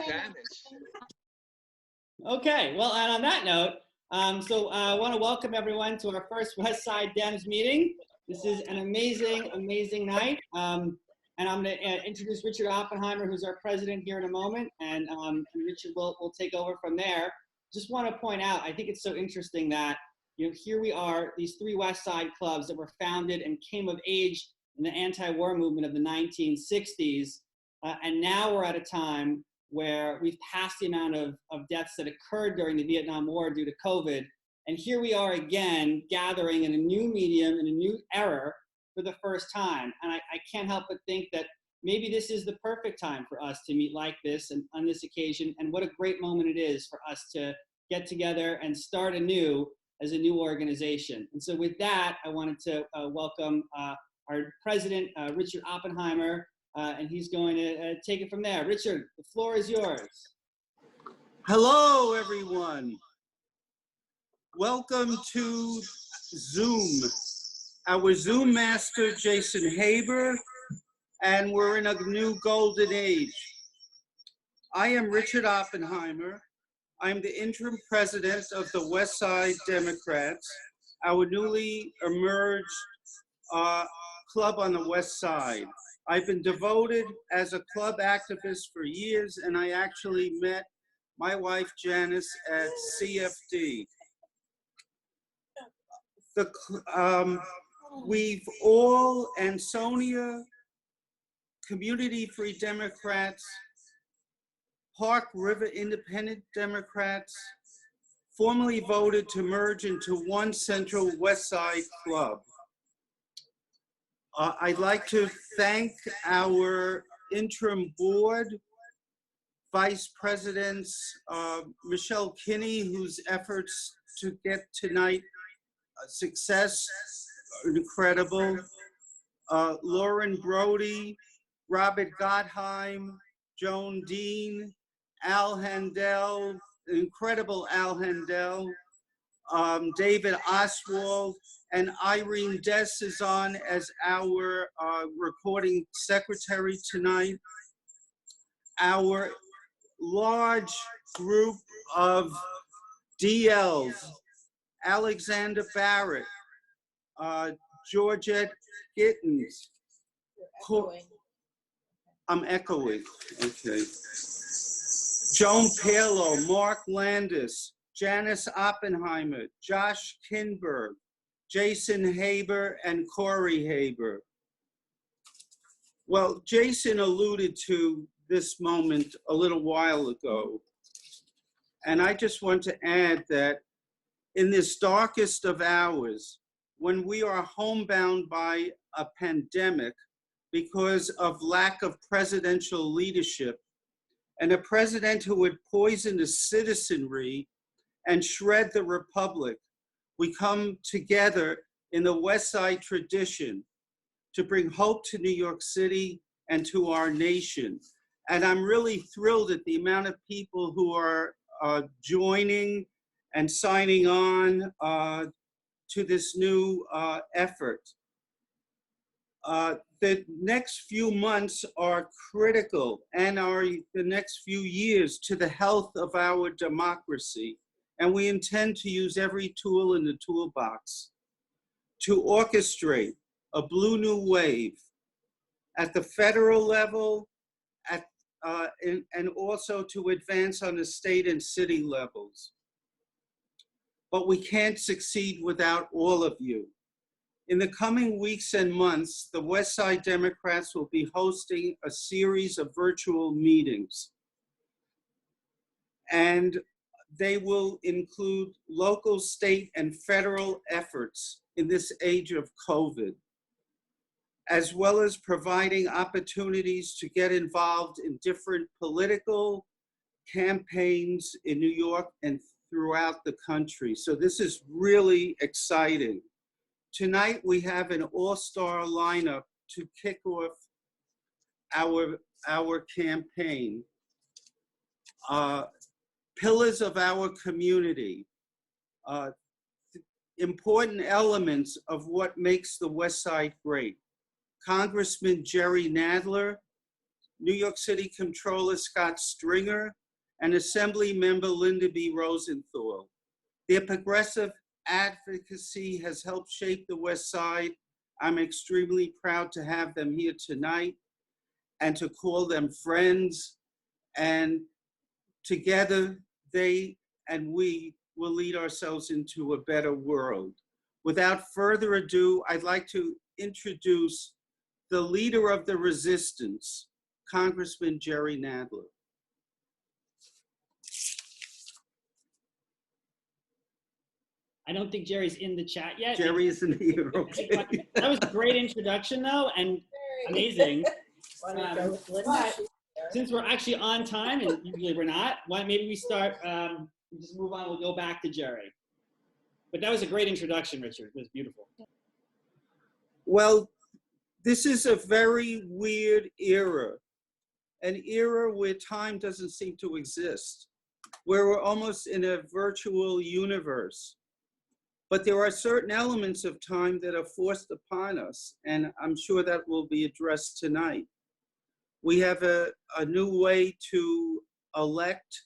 Janice. Okay, well, and on that note, I want to welcome everyone to our first West Side Dems meeting. This is an amazing, amazing night. And I'm going to introduce Richard Oppenheimer, who's our president here in a moment, and Richard will take over from there. Just want to point out, I think it's so interesting that, you know, here we are, these three West Side clubs that were founded and came of age in the anti-war movement of the 1960s, and now we're at a time where we've passed the amount of deaths that occurred during the Vietnam War due to COVID, and here we are again gathering in a new medium, in a new era, for the first time. And I can't help but think that maybe this is the perfect time for us to meet like this and on this occasion, and what a great moment it is for us to get together and start anew as a new organization. And so with that, I wanted to welcome our president, Richard Oppenheimer, and he's going to take it from there. Richard, the floor is yours. Hello, everyone. Welcome to Zoom. Our Zoom master, Jason Haber, and we're in a new golden age. I am Richard Oppenheimer. I'm the interim president of the West Side Democrats, our newly emerged club on the West Side. I've been devoted as a club activist for years, and I actually met my wife, Janice, at CFD. We've all, and Sonia, Community Free Democrats, Park River Independent Democrats, formally voted to merge into one central West Side club. I'd like to thank our interim board, Vice Presidents Michelle Kinney, whose efforts to get tonight success are incredible, Lauren Browdy, Robert Gottheim, Joan Dean, Al Handell, incredible Al Handell, David Ostwald, and Irene Dess is on as our recording secretary tonight. Our large group of DLs, Alexander Barrett, Georgette Gittens. I'm echoing, okay. Joan Paylo, Marc Landis, Janice Oppenheimer, Josh Kinberg, Jason Haber, and Cory Haber. Well, Jason alluded to this moment a little while ago, and I just want to add that in this darkest of hours, when we are homebound by a pandemic because of lack of presidential leadership, and a president who would poison the citizenry and shred the republic, we come together in the West Side tradition to bring hope to New York City and to our nation. And I'm really thrilled at the amount of people who are joining and signing on to this new effort. The next few months are critical, and the next few years, to the health of our democracy. And we intend to use every tool in the toolbox to orchestrate a blue new wave at the federal level, and also to advance on the state and city levels. But we can't succeed without all of you. In the coming weeks and months, the West Side Democrats will be hosting a series of virtual meetings. And they will include local, state, and federal efforts in this age of COVID, as well as providing opportunities to get involved in different political campaigns in New York and throughout the country. So this is really exciting. Tonight we have an all-star lineup to kick off our campaign. Pillars of our community, important elements of what makes the West Side great. Congressman Jerry Nadler, New York City Comptroller Scott Stringer, and Assemblymember Linda B. Rosenthal. Their progressive advocacy has helped shape the West Side. I'm extremely proud to have them here tonight and to call them friends. And together, they and we will lead ourselves into a better world. Without further ado, I'd like to introduce the leader of the resistance, Congressman Jerry Nadler. I don't think Jerry's in the chat yet. Jerry isn't here, okay. That was a great introduction though, and amazing. But since we're actually on time, and usually we're not, why maybe we start, just move on, we'll go back to Jerry. But that was a great introduction, Richard. It was beautiful. Well, this is a very weird era, an era where time doesn't seem to exist, where we're almost in a virtual universe. But there are certain elements of time that are forced upon us, and I'm sure that will be addressed tonight. We have a new way to elect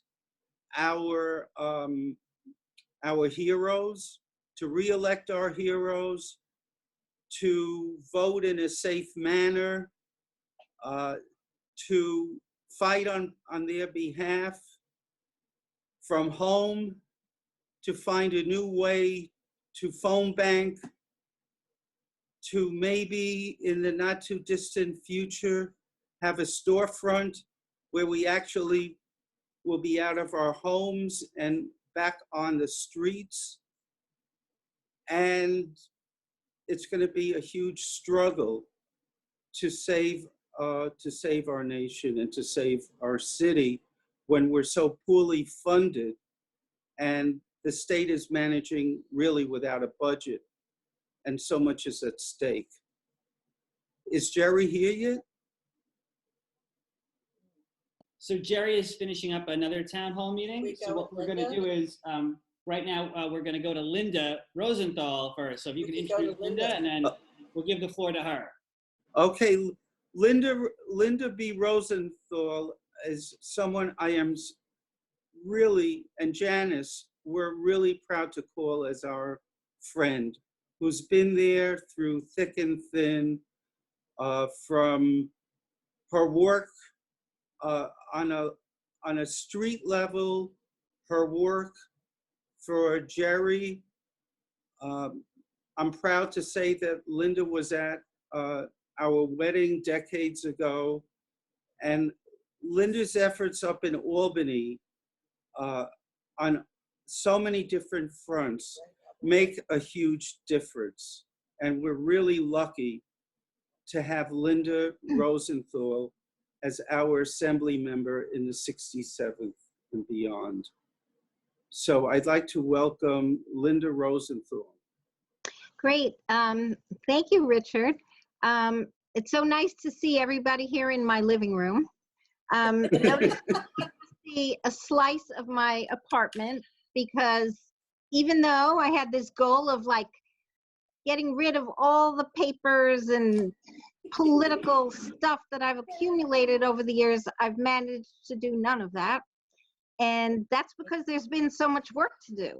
our heroes, to re-elect our heroes, to vote in a safe manner, to fight on their behalf from home, to find a new way to phone bank, to maybe in the not too distant future, have a storefront where we actually will be out of our homes and back on the streets. And it's going to be a huge struggle to save our nation and to save our city when we're so poorly funded and the state is managing really without a budget and so much is at stake. Is Jerry here yet? So Jerry is finishing up another town hall meeting. So what we're going to do is, right now, we're going to go to Linda Rosenthal first. So if you can introduce Linda, and then we'll give the floor to her. Okay, Linda B. Rosenthal is someone I am really, and Janice, we're really proud to call as our friend, who's been there through thick and thin, from her work on a street level, her work for Jerry. I'm proud to say that Linda was at our wedding decades ago, and Linda's efforts up in Albany on so many different fronts make a huge difference. And we're really lucky to have Linda Rosenthal as our assembly member in the 67th and beyond. So I'd like to welcome Linda Rosenthal. Great. Thank you, Richard. It's so nice to see everybody here in my living room. Notice see a slice of my apartment, because even though I had this goal of like getting rid of all the papers and political stuff that I've accumulated over the years, I've managed to do none of that. And that's because there's been so much work to do.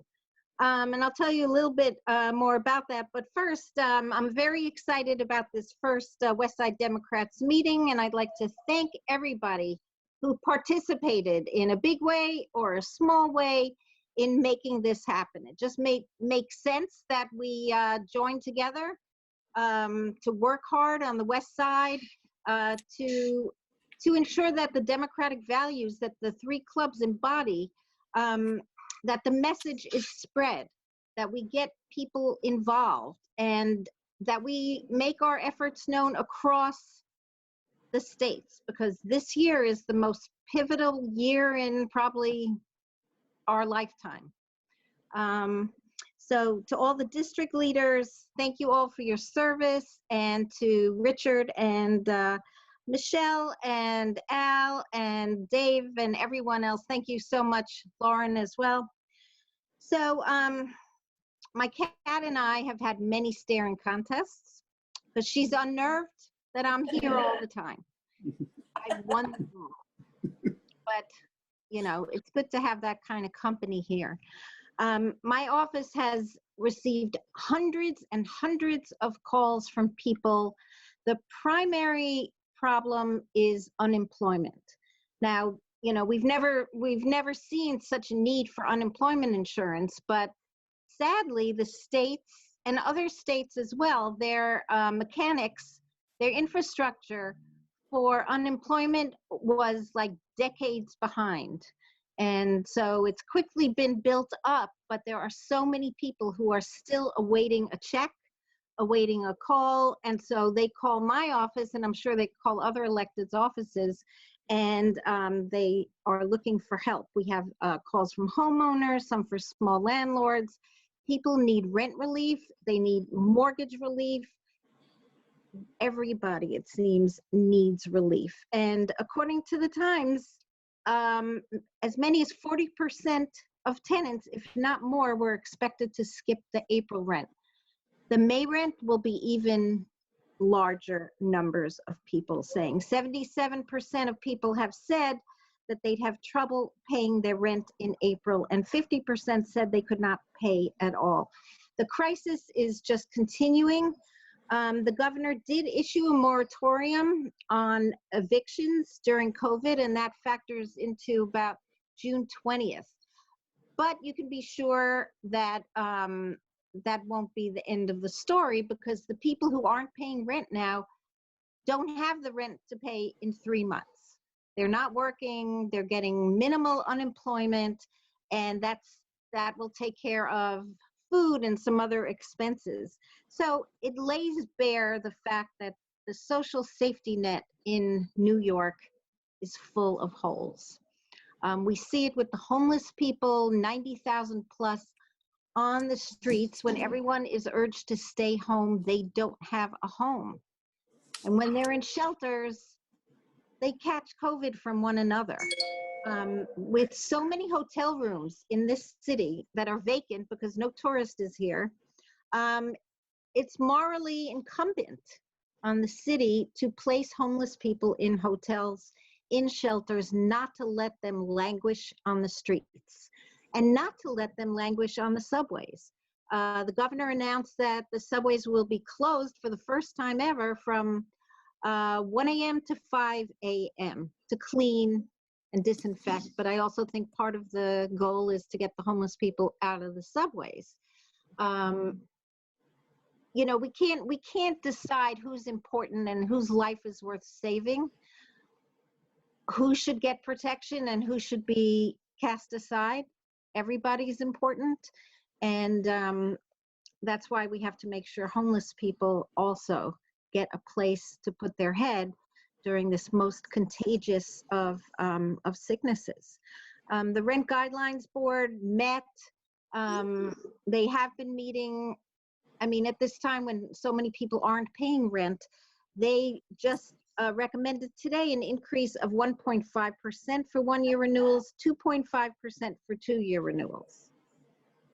And I'll tell you a little bit more about that. But first, I'm very excited about this first West Side Democrats meeting, and I'd like to thank everybody who participated in a big way or a small way in making this happen. It just makes sense that we join together to work hard on the West Side to ensure that the democratic values that the three clubs embody, that the message is spread, that we get people involved, and that we make our efforts known across the states, because this year is the most pivotal year in probably our lifetime. So to all the district leaders, thank you all for your service, and to Richard and Michelle and Al and Dave and everyone else, thank you so much, Lauren as well. So my cat and I have had many staring contests because she's unnerved that I'm here all the time. I I won them all. But, you know, it's good to have that kind of company here. My office has received hundreds and hundreds of calls from people. The primary problem is unemployment. Now, you know, we've never seen such a need for unemployment insurance, but sadly, the states and other states as well, their mechanics, their infrastructure for unemployment was like decades behind. And so it's quickly been built up, but there are so many people who are still awaiting a check, awaiting a call. And so they call my office, and I'm sure they call other electeds' offices, and they are looking for help. We have calls from homeowners, some for small landlords. People need rent relief. They need mortgage relief. Everybody, it seems, needs relief. And according to the Times, as many as 40% of tenants, if not more, were expected to skip the April rent. The May rent will be even larger numbers of people saying. 77% of people have said that they'd have trouble paying their rent in April, and 50% said they could not pay at all. The crisis is just continuing. The governor did issue a moratorium on evictions during COVID, and that factors into about June 20th. But you can be sure that that won't be the end of the story, because the people who aren't paying rent now don't have the rent to pay in 3 months. They're not working, they're getting minimal unemployment, and that will take care of food and some other expenses. So it lays bare the fact that the social safety net in New York is full of holes. We see it with the homeless people, 90,000 plus on the streets. When everyone is urged to stay home, they don't have a home. And when they're in shelters, they catch COVID from one another. With so many hotel rooms in this city that are vacant because no tourist is here, it's morally incumbent on the city to place homeless people in hotels, in shelters, not to let them languish on the streets, and not to let them languish on the subways. The governor announced that the subways will be closed for the first time ever from 1 a.m. to 5 a.m. to clean and disinfect. But I also think part of the goal is to get the homeless people out of the subways. You know, we can't decide who's important and whose life is worth saving, who should get protection and who should be cast aside. Everybody's important, and that's why we have to make sure homeless people also get a place to put their head during this most contagious of sicknesses. The Rent Guidelines Board met. They have been meeting. I mean, at this time when so many people aren't paying rent, they just recommended today an increase of 1.5% for one-year renewals, 2.5% for two-year renewals.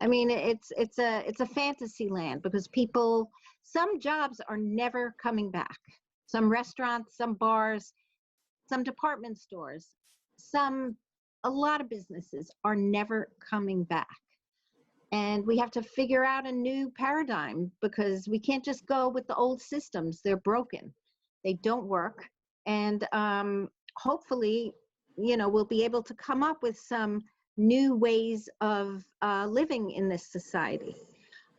I mean, it's a fantasy land, because people, some jobs are never coming back. Some restaurants, some bars, some department stores, a lot of businesses are never coming back. And we have to figure out a new paradigm, because we can't just go with the old systems. They're broken. They don't work. And hopefully, you know, we'll be able to come up with some new ways of living in this society.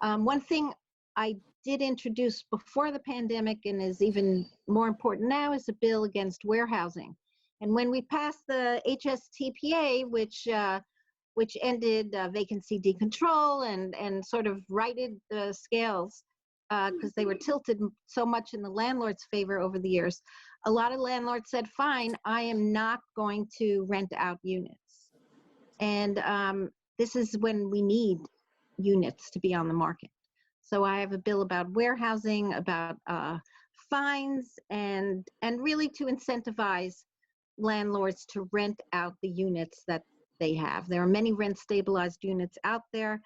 One thing I did introduce before the pandemic, and is even more important now, is a bill against warehousing. And when we passed the HSTPA, which ended vacancy decontrol and sort of righted the scales, because they were tilted so much in the landlord's favor over the years, a lot of landlords said, fine, I am not going to rent out units. And this is when we need units to be on the market. So I have a bill about warehousing, about fines, and really to incentivize landlords to rent out the units that they have. There are many rent stabilized units out there.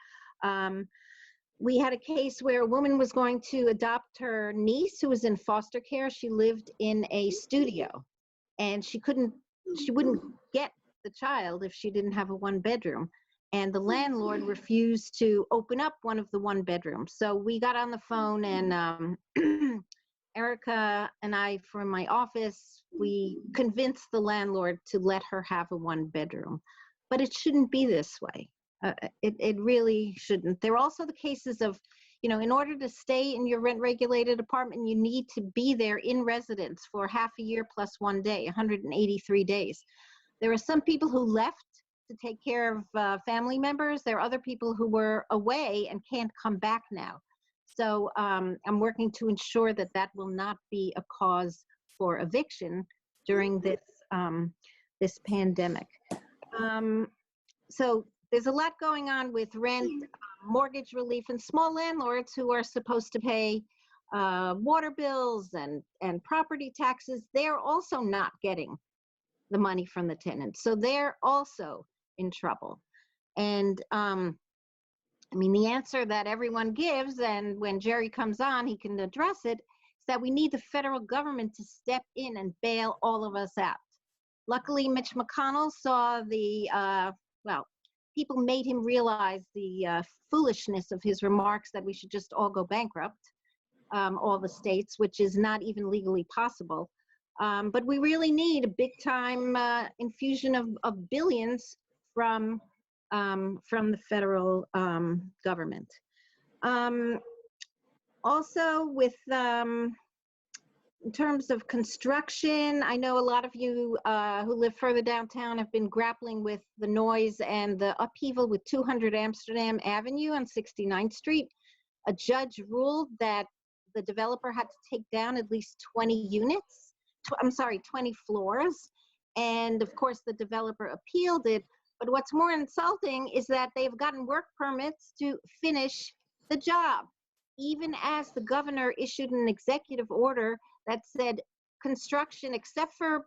We had a case where a woman was going to adopt her niece who was in foster care. She lived in a studio, and she wouldn't get the child if she didn't have a 1-bedroom. And the landlord refused to open up one of the 1 bedrooms. So we got on the phone, and Erica and I from my office, we convinced the landlord to let her have a 1-bedroom. But it shouldn't be this way. It really shouldn't. There are also the cases of, in order to stay in your rent-regulated apartment, you need to be there in residence for half a year plus 1 day, 183 days. There are some people who left to take care of family members. There are other people who were away and can't come back now. So I'm working to ensure that that will not be a cause for eviction during this pandemic. So there's a lot going on with rent, mortgage relief, and small landlords who are supposed to pay water bills and property taxes. They're also not getting the money from the tenants. So they're also in trouble. And the answer that everyone gives, and when Jerry comes on, he can address it, is that we need the federal government to step in and bail all of us out. Luckily, Mitch McConnell saw people made him realize the foolishness of his remarks that we should just all go bankrupt, all the states, which is not even legally possible. But we really need a big time infusion of billions from the federal government. Also with, in terms of construction, I know a lot of you who live further downtown have been grappling with the noise and the upheaval with 200 Amsterdam Avenue on 69th Street. A judge ruled that the developer had to take down at least 20 units, 20 floors. And of course, the developer appealed it. But what's more insulting is that they've gotten work permits to finish the job, even as the governor issued an executive order that said construction, except for,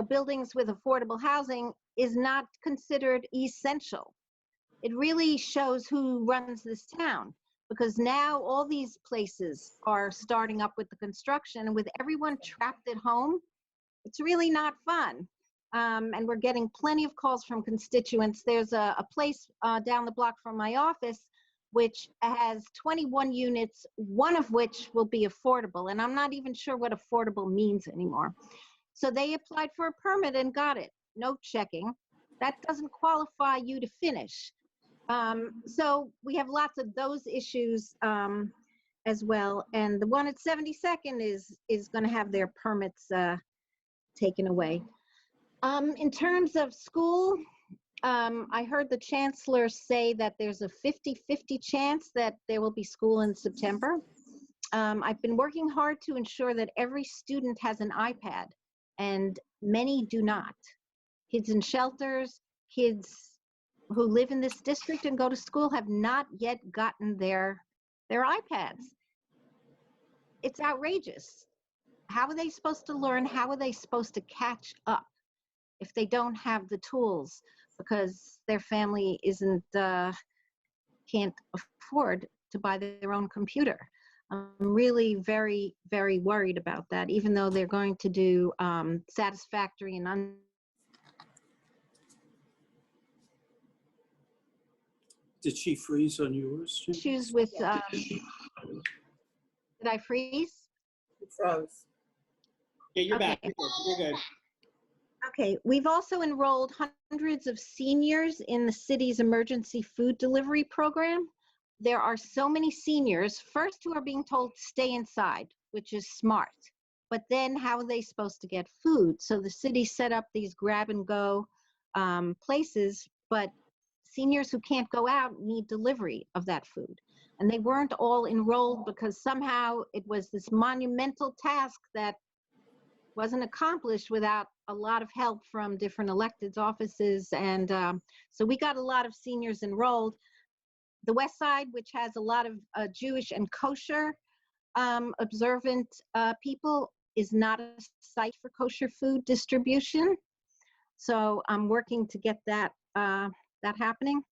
buildings with affordable housing, is not considered essential. It really shows who runs this town, because now all these places are starting up with the construction, and with everyone trapped at home, it's really not fun. And we're getting plenty of calls from constituents. There's a place down the block from my office which has 21 units, one of which will be affordable. And I'm not even sure what affordable means anymore. So they applied for a permit and got it. No checking. That doesn't qualify you to finish. So we have lots of those issues as well. And the one at 72nd is going to have their permits taken away. In terms of school, I heard the chancellor say that there's a 50-50 chance that there will be school in September. I've been working hard to ensure that every student has an iPad, and many do not. Kids in shelters, kids who live in this district and go to school have not yet gotten their iPads. It's outrageous. How are they supposed to learn? How are they supposed to catch up if they don't have the tools because their family can't afford to buy their own computer? I'm really very, very worried about that, even though they're going to do satisfactory and Did she freeze on yours, Jim? issues with, did I freeze? It froze. Yeah, you're Okay. back. You're good. Okay, we've also enrolled hundreds of seniors in the city's emergency food delivery program. There are so many seniors, first, who are being told to stay inside, which is smart. But then how are they supposed to get food? So the city set up these grab and go places, but seniors who can't go out need delivery of that food. And they weren't all enrolled because somehow it was this monumental task that wasn't accomplished without a lot of help from different elected offices. And so we got a lot of seniors enrolled. The West Side, which has a lot of Jewish and kosher observant people, is not a site for kosher food distribution. So I'm working to get that happening.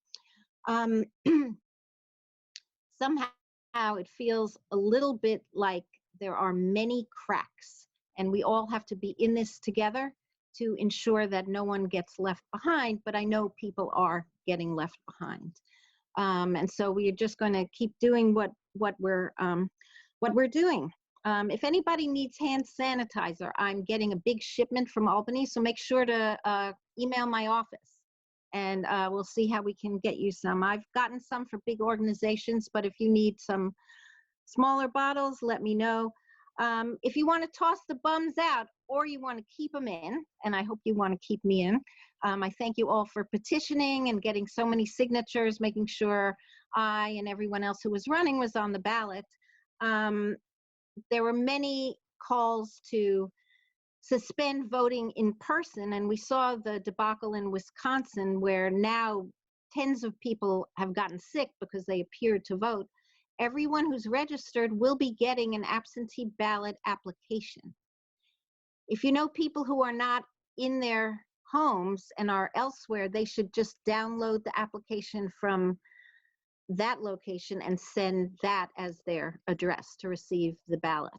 Somehow it feels a little bit like there are many cracks and we all have to be in this together to ensure that no one gets left behind, but I know people are getting left behind. And so we are just going to keep doing what we're doing. If anybody needs hand sanitizer, I'm getting a big shipment from Albany, so make sure to email my office, and we'll see how we can get you some. I've gotten some for big organizations, but if you need some smaller bottles, let me know. If you want to toss the bums out or you want to keep them in, and I hope you want to keep me in, I thank you all for petitioning and getting so many signatures, making sure I and everyone else who was running was on the ballot. There were many calls to suspend voting in person, and we saw the debacle in Wisconsin where now tens of people have gotten sick because they appeared to vote. Everyone who's registered will be getting an absentee ballot application. If you know people who are not in their homes and are elsewhere, they should just download the application from that location and send that as their address to receive the ballot.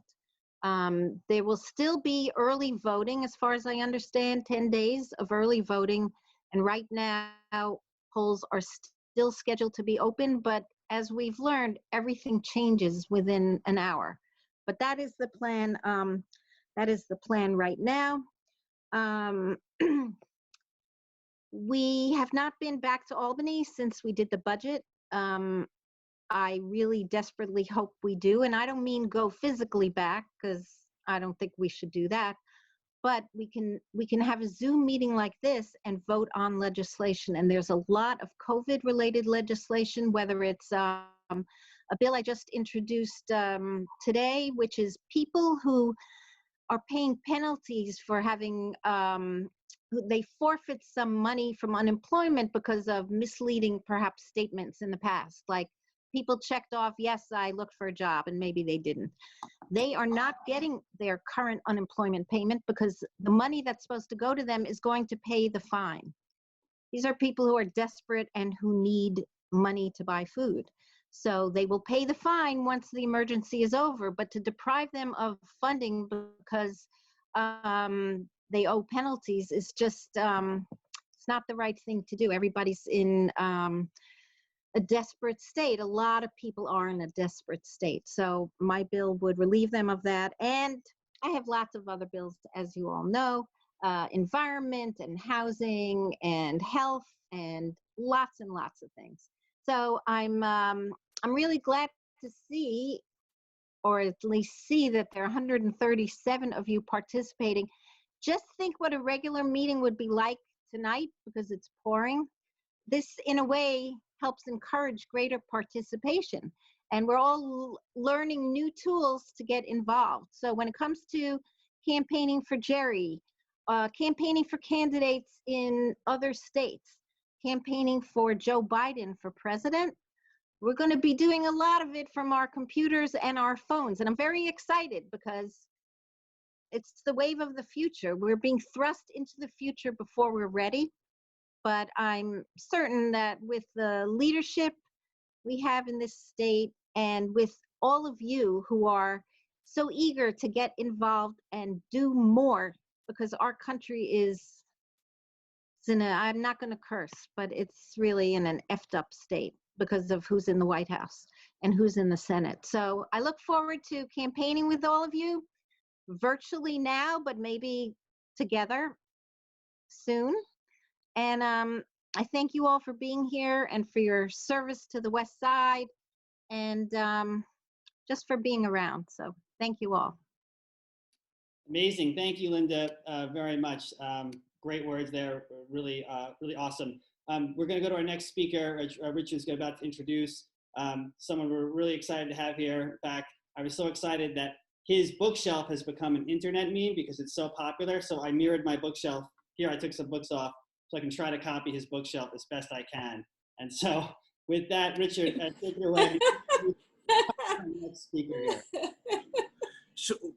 There will still be early voting, as far as I understand, 10 days of early voting. And right now, polls are still scheduled to be open, but as we've learned, everything changes within an hour. But that is the plan. That is the plan right now. We have not been back to Albany since we did the budget. I really desperately hope we do. And I don't mean go physically back, because I don't think we should do that. But we can have a Zoom meeting like this and vote on legislation. And there's a lot of COVID-related legislation, whether it's a bill I just introduced today, which is people who are paying penalties for having, they forfeit some money from unemployment because of misleading, perhaps, statements in the past. Like people checked off, yes, I looked for a job, and maybe they didn't. They are not getting their current unemployment payment because the money that's supposed to go to them is going to pay the fine. These are people who are desperate and who need money to buy food. So they will pay the fine once the emergency is over, but to deprive them of funding because they owe penalties is just, it's not the right thing to do. Everybody's in a desperate state. A lot of people are in a desperate state. So my bill would relieve them of that. And I have lots of other bills, as you all know, environment and housing and health and lots of things. So I'm really glad to see, or at least see, that there are 137 of you participating. Just think what a regular meeting would be like tonight, because it's pouring. This, in a way, helps encourage greater participation. And we're all learning new tools to get involved. So when it comes to campaigning for Jerry, campaigning for candidates in other states, campaigning for Joe Biden for president, we're going to be doing a lot of it from our computers and our phones. And I'm very excited because it's the wave of the future. We're being thrust into the future before we're ready. But I'm certain that with the leadership we have in this state and with all of you who are so eager to get involved and do more, because our country is in a, I'm not going to curse, but it's really in an effed up state because of who's in the White House and who's in the Senate. So I look forward to campaigning with all of you virtually now, but maybe together soon. And I thank you all for being here and for your service to the West Side and just for being around. So thank you all. Amazing. Thank you, Linda, very much. Great words there. Really, really awesome. We're going to go to our next speaker. Richard's about to introduce someone we're really excited to have here. In fact, I was so excited that his bookshelf has become an internet meme because it's so popular. So I mirrored my bookshelf. Here, I took some books off so I can try to copy his bookshelf as best I can. And so with that, Richard, take it away. Next speaker here.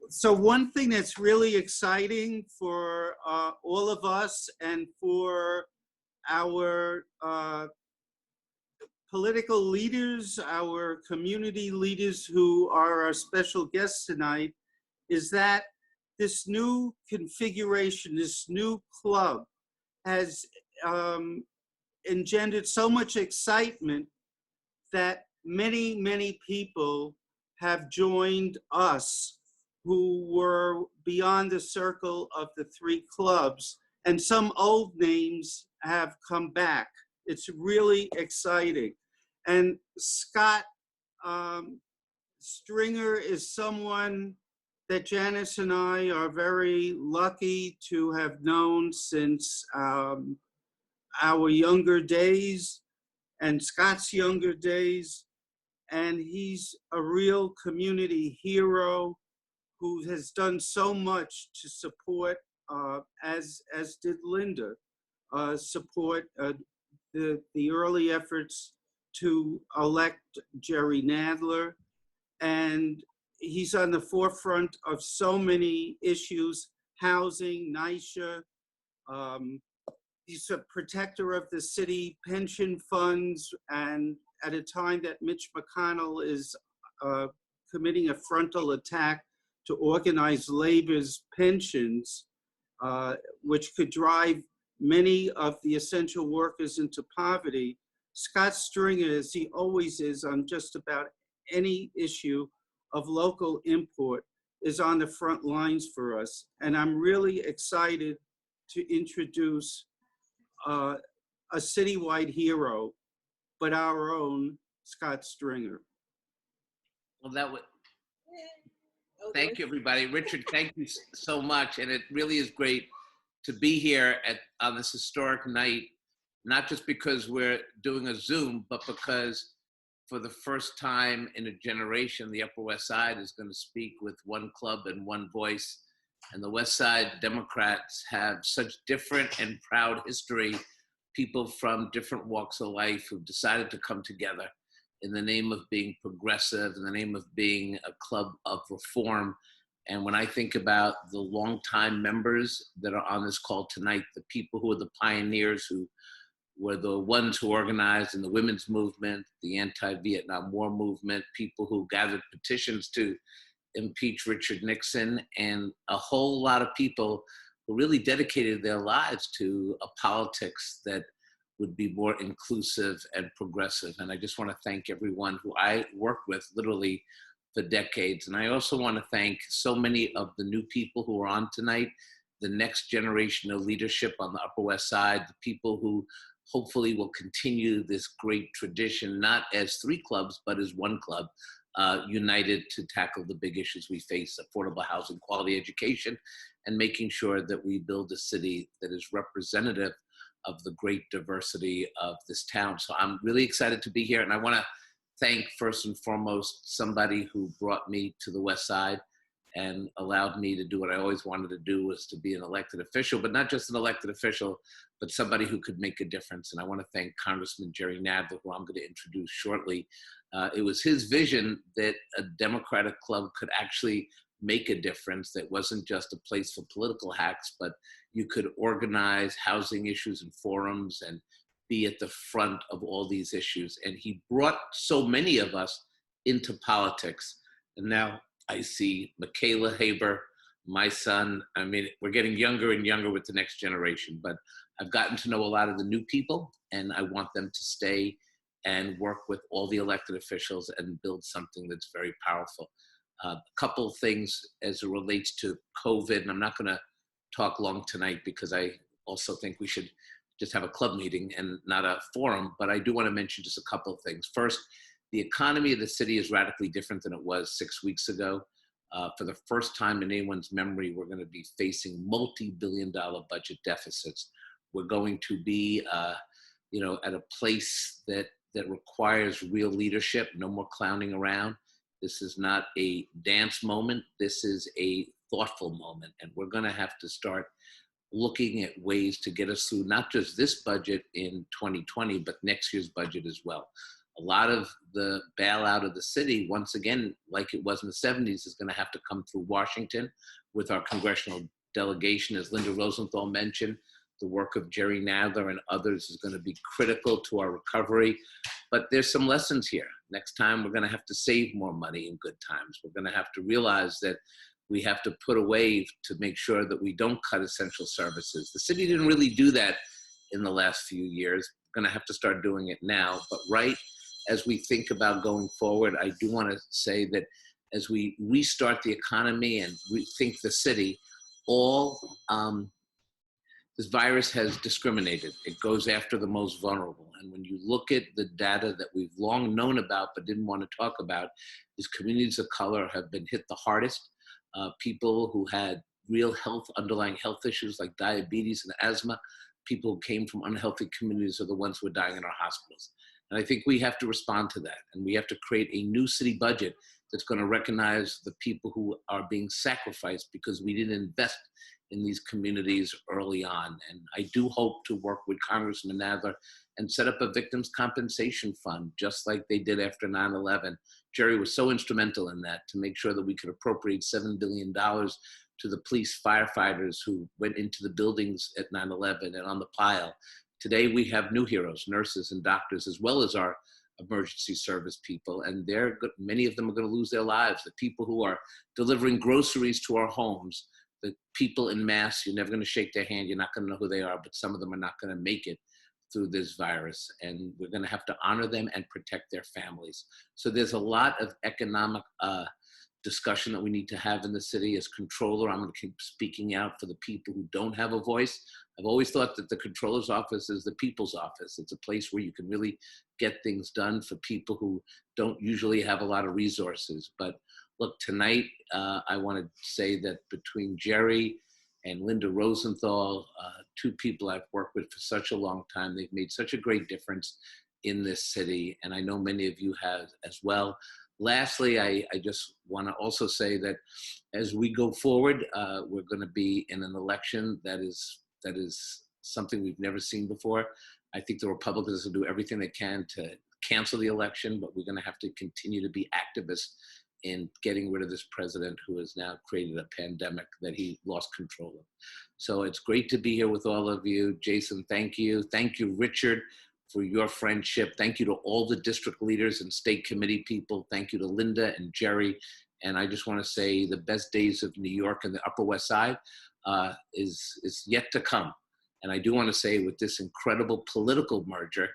So one thing that's really exciting for all of us and for our political leaders, our community leaders who are our special guests tonight, is that this new configuration, this new club has engendered so much excitement that many, many people have joined us who were beyond the circle of the three clubs, and some old names have come back. It's really exciting. And Scott Stringer is someone that Janice and I are very lucky to have known since our younger days and Scott's younger days. And he's a real community hero who has done so much to support, as did Linda, support the early efforts to elect Jerry Nadler. And he's on the forefront of so many issues, housing, NYCHA. He's a protector of the city pension funds, and at a time that Mitch McConnell is committing a frontal attack to organize labor's pensions, which could drive many of the essential workers into poverty. Scott Stringer, as he always is on just about any issue of local import, is on the front lines for us. And I'm really excited to introduce a citywide hero, but our own Scott Stringer. Well, that would. Thank you, everybody. Richard, thank you so much. And it really is great to be here on this historic night, not just because we're doing a Zoom, but because for the first time in a generation, the Upper West Side is going to speak with one club and one voice. And the West Side Democrats have such different and proud history, people from different walks of life who've decided to come together in the name of being progressive, in the name of being a club of reform. And when I think about the longtime members that are on this call tonight, the people who are the pioneers, who were the ones who organized in the women's movement, the anti-Vietnam War movement, people who gathered petitions to impeach Richard Nixon, and a whole lot of people who really dedicated their lives to a politics that would be more inclusive and progressive. And I just want to thank everyone who I worked with literally for decades. And I also want to thank so many of the new people who are on tonight, the next generation of leadership on the Upper West Side, the people who hopefully will continue this great tradition, not as three clubs, but as one club, united to tackle the big issues we face: affordable housing, quality education, and making sure that we build a city that is representative of the great diversity of this town. So I'm really excited to be here. And I want to thank, first and foremost, somebody who brought me to the West Side and allowed me to do what I always wanted to do, was to be an elected official, but not just an elected official, but somebody who could make a difference. And I want to thank Congressman Jerry Nadler, who I'm going to introduce shortly. It was his vision that a Democratic club could actually make a difference, that wasn't just a place for political hacks, but you could organize housing issues and forums and be at the front of all these issues. And he brought so many of us into politics. And now I see Michaela Haber, my son. I mean, we're getting younger and younger with the next generation, but I've gotten to know a lot of the new people, and I want them to stay and work with all the elected officials and build something that's very powerful. A couple of things as it relates to COVID, and I'm not going to talk long tonight because I also think we should just have a club meeting and not a forum, but I do want to mention just a couple of things. First, the economy of the city is radically different than it was 6 weeks ago. For the first time in anyone's memory, we're going to be facing multi-billion-dollar budget deficits. We're going to be, at a place that requires real leadership, no more clowning around. This is not a dance moment. This is a thoughtful moment. And we're going to have to start looking at ways to get us through not just this budget in 2020, but next year's budget as well. A lot of the bailout of the city, once again, like it was in the 70s, is going to have to come through Washington with our congressional delegation. As Linda Rosenthal mentioned, the work of Jerry Nadler and others is going to be critical to our recovery. But there's some lessons here. Next time, we're going to have to save more money in good times. We're going to have to realize that we have to put away to make sure that we don't cut essential services. The city didn't really do that in the last few years. We're going to have to start doing it now. But right as we think about going forward, I do want to say that as we restart the economy and rethink the city, this virus has discriminated. It goes after the most vulnerable. And when you look at the data that we've long known about but didn't want to talk about, is communities of color have been hit the hardest. People who had real underlying health issues like diabetes and asthma, people who came from unhealthy communities are the ones who are dying in our hospitals. And I think we have to respond to that. And we have to create a new city budget that's going to recognize the people who are being sacrificed because we didn't invest in these communities early on. And I do hope to work with Congressman Nadler and set up a victims compensation fund, just like they did after 9/11. Jerry was so instrumental in that, to make sure that we could appropriate $7 billion to the police firefighters who went into the buildings at 9/11 and on the pile. Today we have new heroes, nurses and doctors, as well as our emergency service people, and many of them are going to lose their lives. The people who are delivering groceries to our homes, the people in mass, you're never going to shake their hand, you're not going to know who they are, but some of them are not going to make it through this virus, and we're going to have to honor them and protect their families. So there's a lot of economic discussion that we need to have in the city. As Comptroller, I'm going to keep speaking out for the people who don't have a voice. I've always thought that the Comptroller's office is the people's office. It's a place where you can really get things done for people who don't usually have a lot of resources. But look, tonight, I want to say that between Jerry and Linda Rosenthal, two people I've worked with for such a long time, they've made such a great difference in this city, and I know many of you have as well. Lastly, I just want to also say that as we go forward, we're going to be in an election that is something we've never seen before. I think the Republicans will do everything they can to cancel the election, but we're going to have to continue to be activists in getting rid of this president who has now created a pandemic that he lost control of. So it's great to be here with all of you. Jason, thank you. Thank you, Richard, for your friendship. Thank you to all the district leaders and state committee people. Thank you to Linda and Jerry. And I just want to say the best days of New York and the Upper West Side is yet to come. And I do want to say, with this incredible political merger,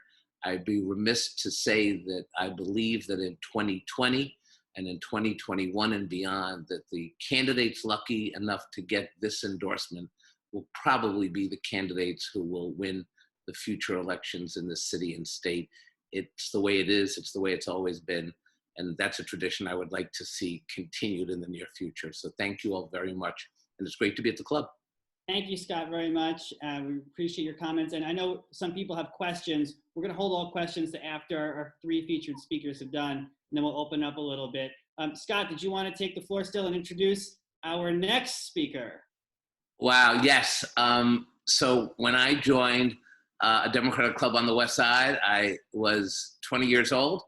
I'd be remiss to say that I believe that in 2020 and in 2021 and beyond, that the candidates lucky enough to get this endorsement will probably be the candidates who will win the future elections in this city and state. It's the way it is. It's the way it's always been. And that's a tradition I would like to see continued in the near future. So thank you all very much. And it's great to be at the club. Thank you, Scott, very much. We appreciate your comments. And I know some people have questions. We're going to hold all questions to after our three featured speakers have done, and then we'll open up a little bit. Scott, did you want to take the floor still and introduce our next speaker? Wow, yes. So when I joined a Democratic club on the West Side, I was 20 years old,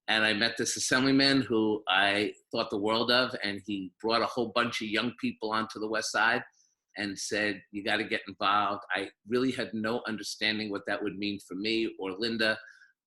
and I met this assemblyman who I thought the world of, and he brought a whole bunch of young people onto the West Side and said, you got to get involved. I really had no understanding what that would mean for me or Linda,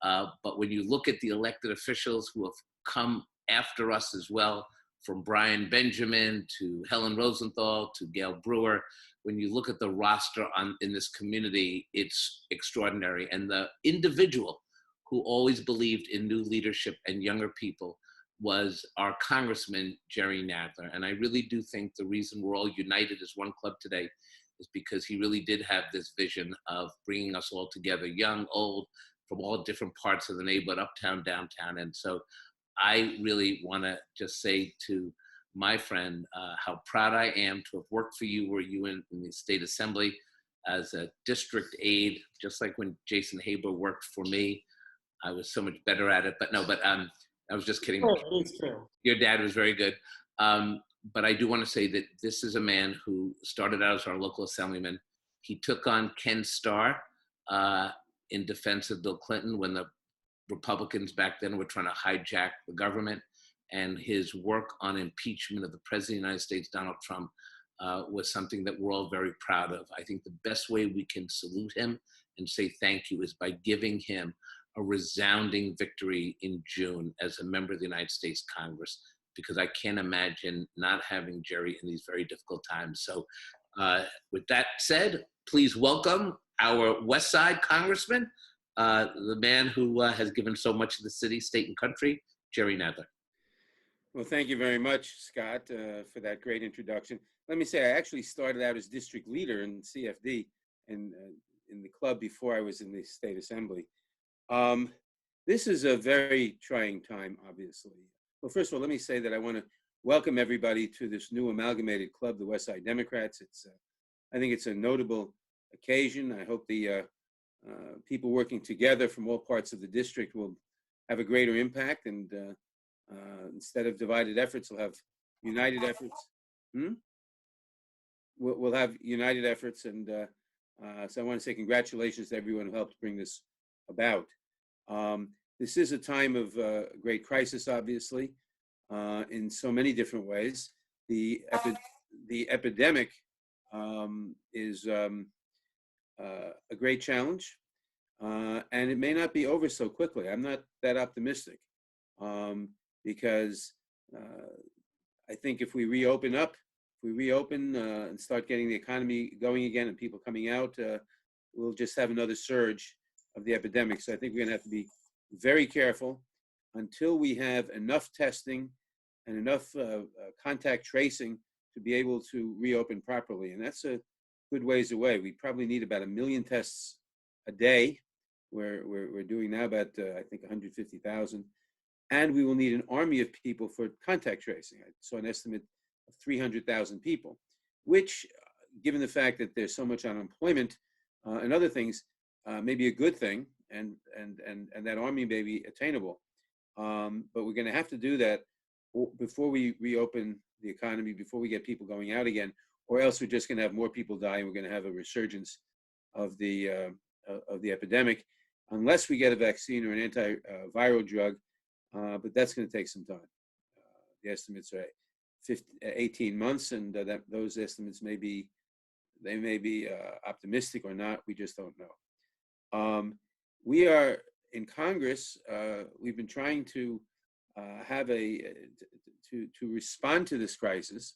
but when you look at the elected officials who have come after us as well, from Brian Benjamin to Helen Rosenthal to Gail Brewer, when you look at the roster in this community, it's extraordinary. And the individual who always believed in new leadership and younger people was our Congressman, Jerry Nadler. And I really do think the reason we're all united as one club today is because he really did have this vision of bringing us all together, young, old, from all different parts of the neighborhood, uptown, downtown. And so I really want to just say to my friend how proud I am to have worked for you. Were you in the State Assembly as a district aide, just like when Jason Haber worked for me. I was so much better at it, but I was just kidding. It's true. Your dad was very good. But I do want to say that this is a man who started out as our local assemblyman. He took on Ken Starr in defense of Bill Clinton when the Republicans back then were trying to hijack the government. And his work on impeachment of the President of the United States, Donald Trump, was something that we're all very proud of. I think the best way we can salute him and say thank you is by giving him a resounding victory in June as a member of the United States Congress. because I can't imagine not having Jerry in these very difficult times. So with that said, please welcome our West Side Congressman, the man who has given so much to the city, state, and country, Jerry Nadler. Well, thank you very much, Scott, for that great introduction. Let me say, I actually started out as district leader in CFD and in the club before I was in the state assembly. This is a very trying time, obviously. Well, first of all, let me say that I want to welcome everybody to this new amalgamated club, the West Side Democrats. I think it's a notable occasion. I hope the people working together from all parts of the district will have a greater impact, and instead of divided efforts, we'll have united efforts. We'll have united efforts, and so I want to say congratulations to everyone who helped bring this about. This is a time of great crisis, obviously, in so many different ways. The epidemic is a great challenge, and it may not be over so quickly. I'm not that optimistic, because I think if we reopen and start getting the economy going again and people coming out, we'll just have another surge of the epidemic. So I think we're going to have to be very careful until we have enough testing and enough contact tracing to be able to reopen properly. And that's a good ways away. We probably need about 1 million tests a day. We're doing now about, I think, 150,000. And we will need an army of people for contact tracing. I saw an estimate of 300,000 people, which, given the fact that there's so much unemployment and other things, may be a good thing, and that army may be attainable. But we're going to have to do that before we reopen the economy, before we get people going out again, or else we're just going to have more people die, and we're going to have a resurgence of the epidemic, unless we get a vaccine or an antiviral drug. But that's going to take some time. The estimates are 18 months, and those estimates may be optimistic or not. We just don't know. We are in Congress. We've been trying to have to respond to this crisis,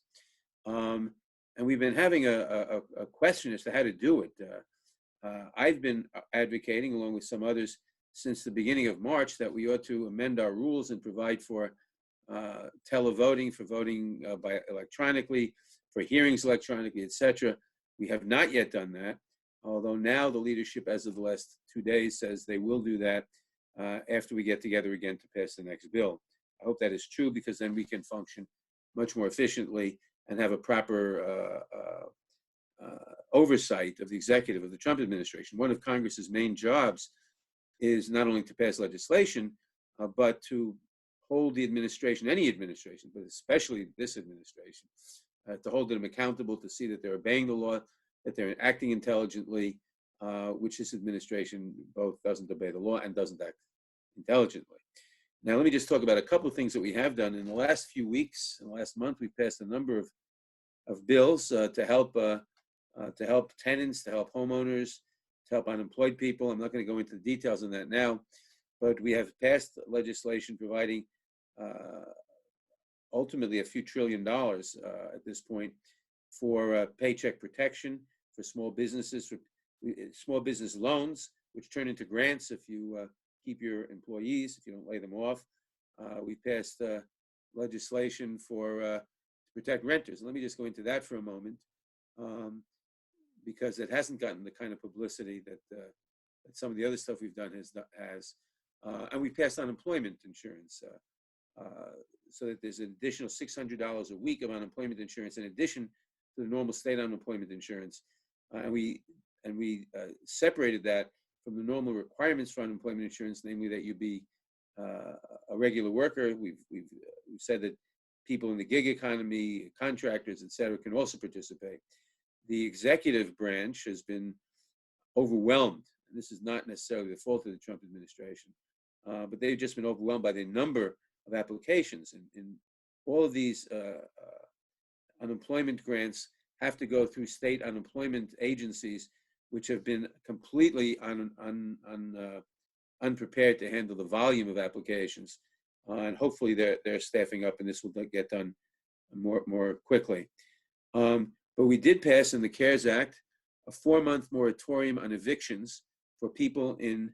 and we've been having a question as to how to do it. I've been advocating, along with some others, since the beginning of March, that we ought to amend our rules and provide for televoting, for voting by electronically, for hearings electronically, etc. We have not yet done that, although now the leadership, as of the last 2 days, says they will do that after we get together again to pass the next bill. I hope that is true, because then we can function much more efficiently and have a proper oversight of the executive of the Trump administration. One of Congress's main jobs is not only to pass legislation, but to hold the administration, any administration, but especially this administration, to hold them accountable, to see that they're obeying the law, that they're acting intelligently, which this administration both doesn't obey the law and doesn't act intelligently. Now, let me just talk about a couple of things that we have done. In the last few weeks, in the last month, we've passed a number of bills to help tenants, to help homeowners, to help unemployed people. I'm not going to go into the details on that now, but we have passed legislation providing ultimately a few $1 trillion at this point for paycheck protection for small businesses, for small business loans, which turn into grants if you keep your employees, if you don't lay them off. We passed legislation to protect renters. Let me just go into that for a moment, because it hasn't gotten the kind of publicity that some of the other stuff we've done has. And we passed unemployment insurance, so that there's an additional $600 a week of unemployment insurance in addition to the normal state unemployment insurance. And we separated that from the normal requirements for unemployment insurance, namely that you be a regular worker. We've said that people in the gig economy, contractors, et cetera, can also participate. The executive branch has been overwhelmed. And this is not necessarily the fault of the Trump administration, but they've just been overwhelmed by the number of applications. And all of these unemployment grants have to go through state unemployment agencies, which have been completely unprepared to handle the volume of applications. and hopefully they're staffing up, and this will get done more quickly. But we did pass in the CARES Act a 4-month moratorium on evictions for people in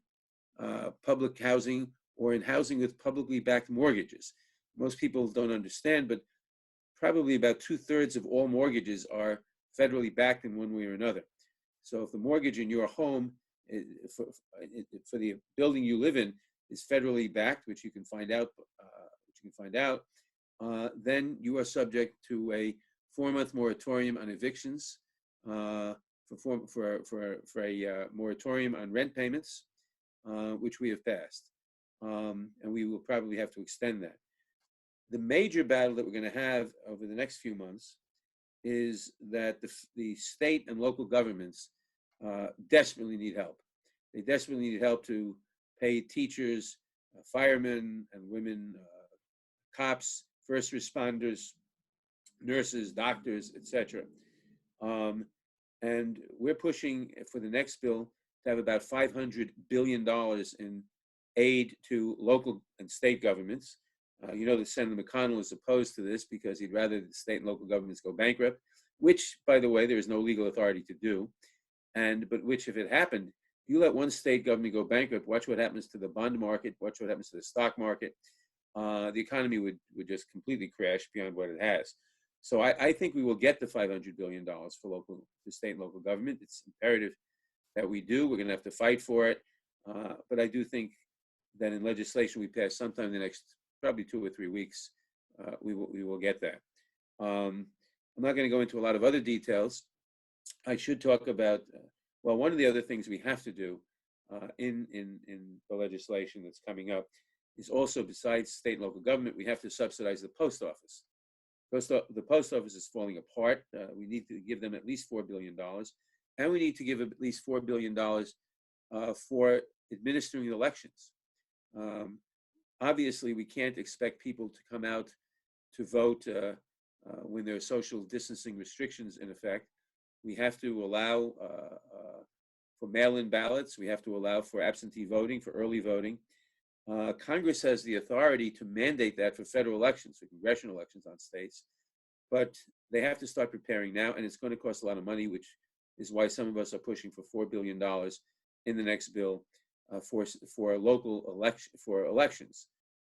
public housing or in housing with publicly backed mortgages. Most people don't understand, but probably about 2/3 of all mortgages are federally backed in one way or another. So if the mortgage in your home for the building you live in is federally backed, which you can find out, then you are subject to a 4-month moratorium on evictions, for a moratorium on rent payments, which we have passed, and we will probably have to extend that. The major battle that we're going to have over the next few months is that the state and local governments desperately need help. They desperately need help to pay teachers, firemen and women, cops, first responders, nurses, doctors, etc. And we're pushing for the next bill to have about $500 billion in aid to local and state governments. You know that Senator McConnell is opposed to this because he'd rather the state and local governments go bankrupt, which, by the way, there is no legal authority to do. But which, if it happened, you let one state government go bankrupt, watch what happens to the bond market, watch what happens to the stock market. The economy would just completely crash beyond what it has. So I think we will get the $500 billion for state and local government. It's imperative that we do. We're going to have to fight for it. But I do think that in legislation we pass sometime in the next probably 2 or 3 weeks, we will get that. I'm not going to go into a lot of other details. I should talk about, well, one of the other things we have to do in the legislation that's coming up is also, besides state and local government, we have to subsidize the post office. The post office is falling apart. We need to give them at least $4 billion, and we need to give at least $4 billion for administering elections. Obviously, we can't expect people to come out to vote when there are social distancing restrictions in effect. We have to allow for mail-in ballots. We have to allow for absentee voting, for early voting. Congress has the authority to mandate that for federal elections, for congressional elections on states, but they have to start preparing now, and it's going to cost a lot of money, which is why some of us are pushing for $4 billion in the next bill for elections,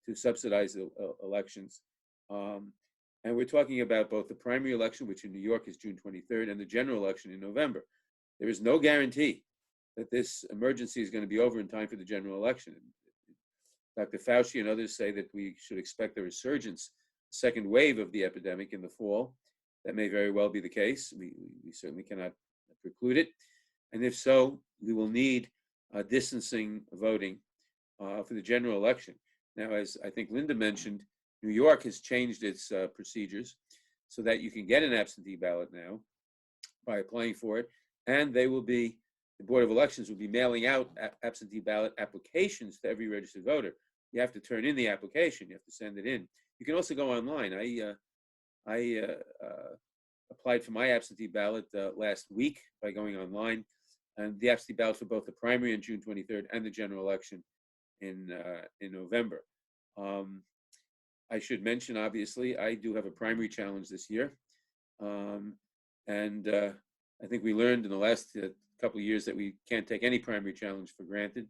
to subsidize the elections. And we're talking about both the primary election, which in New York is June 23rd, and the general election in November. There is no guarantee that this emergency is going to be over in time for the general election. Dr. Fauci and others say that we should expect a resurgence, second wave of the epidemic in the fall. That may very well be the case. We certainly cannot preclude it. And if so, we will need distancing voting for the general election. Now, as I think Linda mentioned, New York has changed its procedures so that you can get an absentee ballot now by applying for it, and the Board of Elections will be mailing out absentee ballot applications to every registered voter. You have to turn in the application. You have to send it in. You can also go online. I applied for my absentee ballot last week by going online, and the absentee ballot for both the primary on June 23rd and the general election in November. I should mention, obviously, I do have a primary challenge this year, and I think we learned in the last couple of years that we can't take any primary challenge for granted.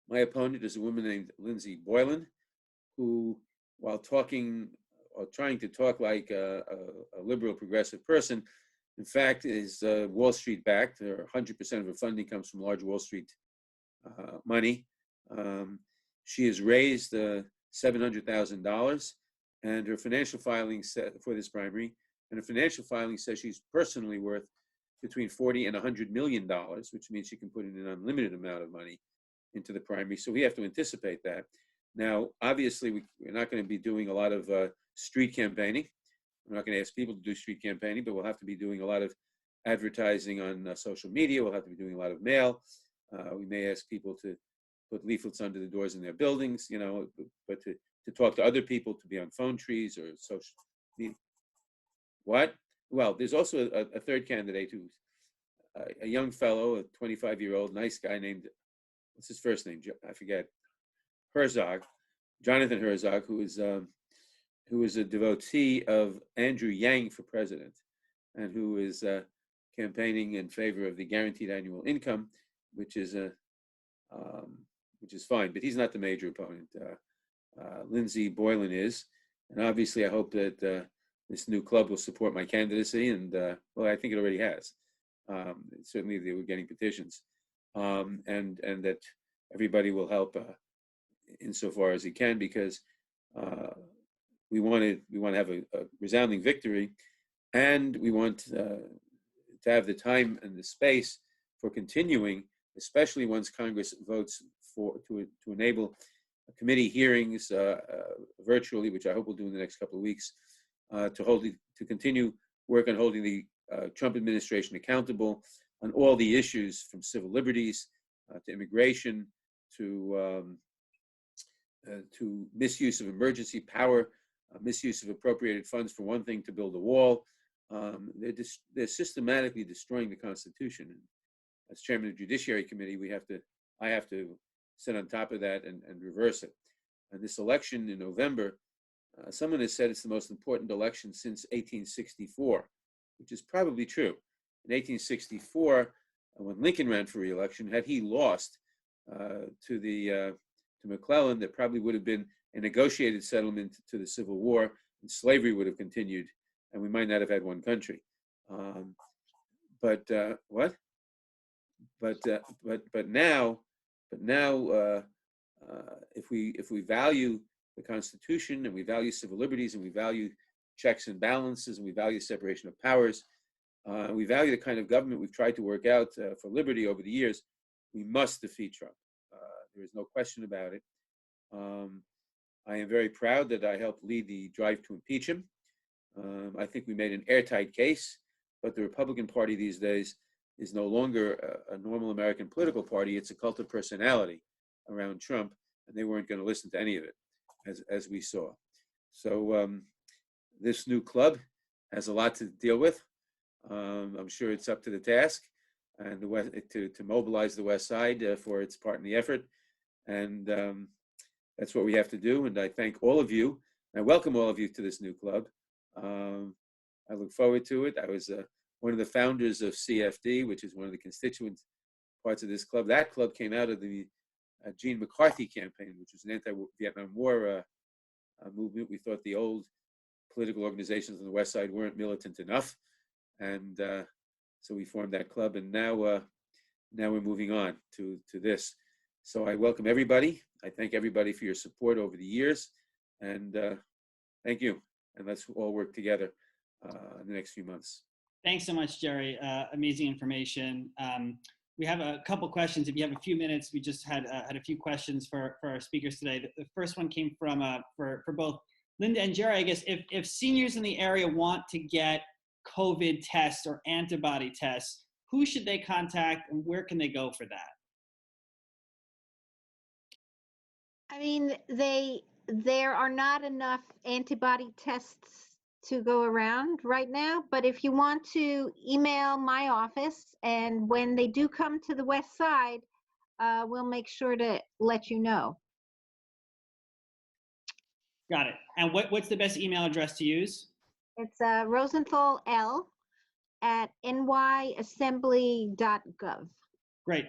My opponent is a woman named Lindsay Boylan, who, while talking or trying to talk like a liberal progressive person, in fact is Wall Street backed. 100% of her funding comes from large Wall Street money. She has raised $700,000, and her financial filing for this primary, and her financial filing says she's personally worth between $40 and $100 million, which means she can put in an unlimited amount of money into the primary. So we have to anticipate that. Now, obviously, we're not going to be doing a lot of street campaigning. We're not going to ask people to do street campaigning, but we'll have to be doing a lot of advertising on social media. We'll have to be doing a lot of mail. We may ask people to put leaflets under the doors in their buildings, but to talk to other people, to be on phone trees or social media. What? Well, there's also a third candidate who's a young fellow, a 25-year-old, nice guy named, what's his first name? I forget. Herzog, Jonathan Herzog, who is a devotee of Andrew Yang for president, and who is campaigning in favor of the guaranteed annual income, which is fine. But he's not the major opponent. Lindsey Boylan is, and obviously I hope that this new club will support my candidacy, and well, I think it already has. Certainly, they were getting petitions, and that everybody will help insofar as he can, because we want to have a resounding victory, and we want to have the time and the space for continuing, especially once Congress votes to enable committee hearings virtually, which I hope we'll do in the next couple of weeks, to continue work on holding the Trump administration accountable on all the issues, from civil liberties to immigration to misuse of emergency power, misuse of appropriated funds, for one thing, to build a wall. They're systematically destroying the Constitution. And as chairman of the Judiciary Committee, I have to sit on top of that and reverse it. And this election in November, someone has said it's the most important election since 1864, which is probably true. In 1864, when Lincoln ran for re-election, had he lost to McClellan, there probably would have been a negotiated settlement to the Civil War, and slavery would have continued, and we might not have had one country. But now, if we value the Constitution, and we value civil liberties, and we value checks and balances, and we value separation of powers, and we value the kind of government we've tried to work out for liberty over the years, we must defeat Trump. There is no question about it. I am very proud that I helped lead the drive to impeach him. I think we made an airtight case, but the Republican Party these days is no longer a normal American political party. It's a cult of personality around Trump, and they weren't going to listen to any of it, as we saw. So this new club has a lot to deal with. I'm sure it's up to the task, and to mobilize the West Side for its part in the effort. And that's what we have to do. And I thank all of you. I welcome all of you to this new club. I look forward to it. I was one of the founders of CFD, which is one of the constituent parts of this club. That club came out of the Gene McCarthy campaign, which was an anti-Vietnam War movement. We thought the old political organizations on the West Side weren't militant enough. And so we formed that club. And now we're moving on to this. So I welcome everybody. I thank everybody for your support over the years. And thank you. And let's all work together in the next few months. Thanks so much, Jerry. Amazing information. We have a couple questions. If you have a few minutes, we just had a few questions for our speakers today. The first one came from for both Linda and Jerry. I guess if seniors in the area want to get COVID tests or antibody tests, who should they contact, and where can they go for that? I mean, there are not enough antibody tests to go around right now, but if you want to email my office, and when they do come to the West Side, we'll make sure to let you know. Got it. And what's the best email address to use? It's Rosenthal L at nyassembly.gov. Great.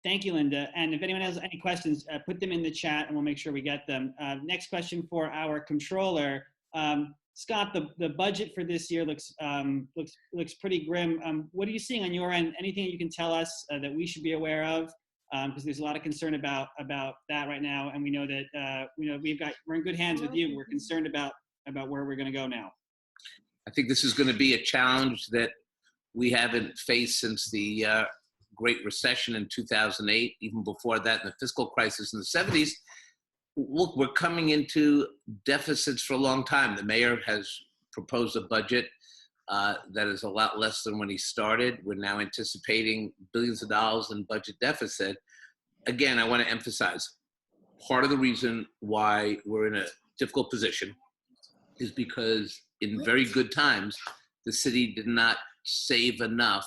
Thank you, Linda. And if anyone has any questions, put them in the chat and we'll make sure we get them. Next question for our controller. Scott, the budget for this year looks pretty grim. What are you seeing on your end? Anything you can tell us that we should be aware of? Because there's a lot of concern about that right now, and we know that we're in good hands with you. We're concerned about where we're going to go now. I think this is going to be a challenge that we haven't faced since the Great Recession in 2008, even before that, and the fiscal crisis in the 70s. Look, we're coming into deficits for a long time. The mayor has proposed a budget that is a lot less than when he started. We're now anticipating billions of dollars in budget deficit. Again, I want to emphasize, part of the reason why we're in a difficult position is because in very good times, the city did not save enough,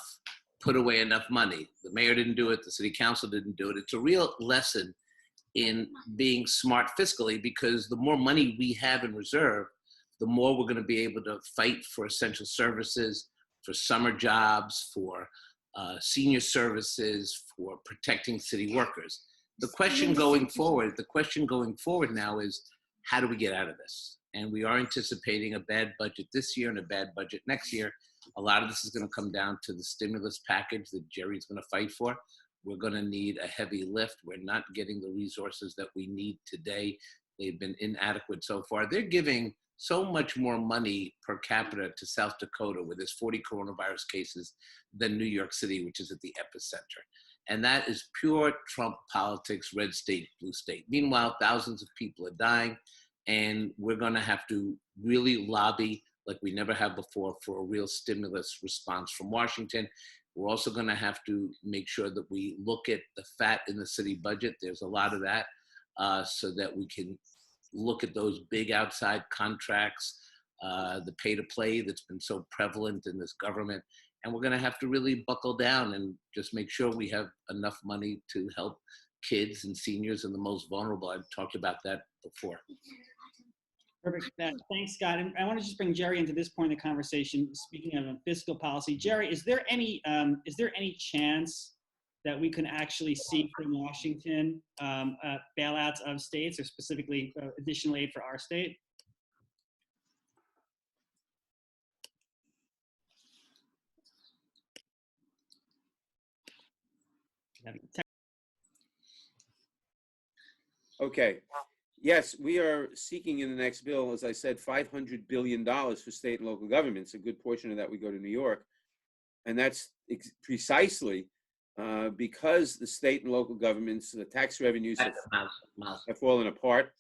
put away enough money. The mayor didn't do it, the city council didn't do it. It's a real lesson in being smart fiscally, because the more money we have in reserve, the more we're going to be able to fight for essential services, for summer jobs, for senior services, for protecting city workers. The question going forward now is, how do we get out of this? And we are anticipating a bad budget this year and a bad budget next year. A lot of this is going to come down to the stimulus package that Jerry's going to fight for. We're going to need a heavy lift. We're not getting the resources that we need today. They've been inadequate so far. They're giving so much more money per capita to South Dakota, where there's 40 coronavirus cases, than New York City, which is at the epicenter. And that is pure Trump politics, red state, blue state. Meanwhile, thousands of people are dying, and we're going to have to really lobby like we never have before for a real stimulus response from Washington. We're also going to have to make sure that we look at the fat in the city budget. There's a lot of that, so that we can look at those big outside contracts, the pay to play that's been so prevalent in this government. And we're going to have to really buckle down and just make sure we have enough money to help kids and seniors and the most vulnerable. I've talked about that before. Perfect. Thanks, Scott. And I want to just bring Jerry into this point of the conversation. Speaking of fiscal policy, Jerry, is there any chance that we can actually see from Washington bailouts of states, or specifically additional aid for our state? Okay. Yes, we are seeking in the next bill, as I said, $500 billion for state and local governments. A good portion of that would go to New York. And that's precisely because the state and local governments, the tax revenues have fallen apart.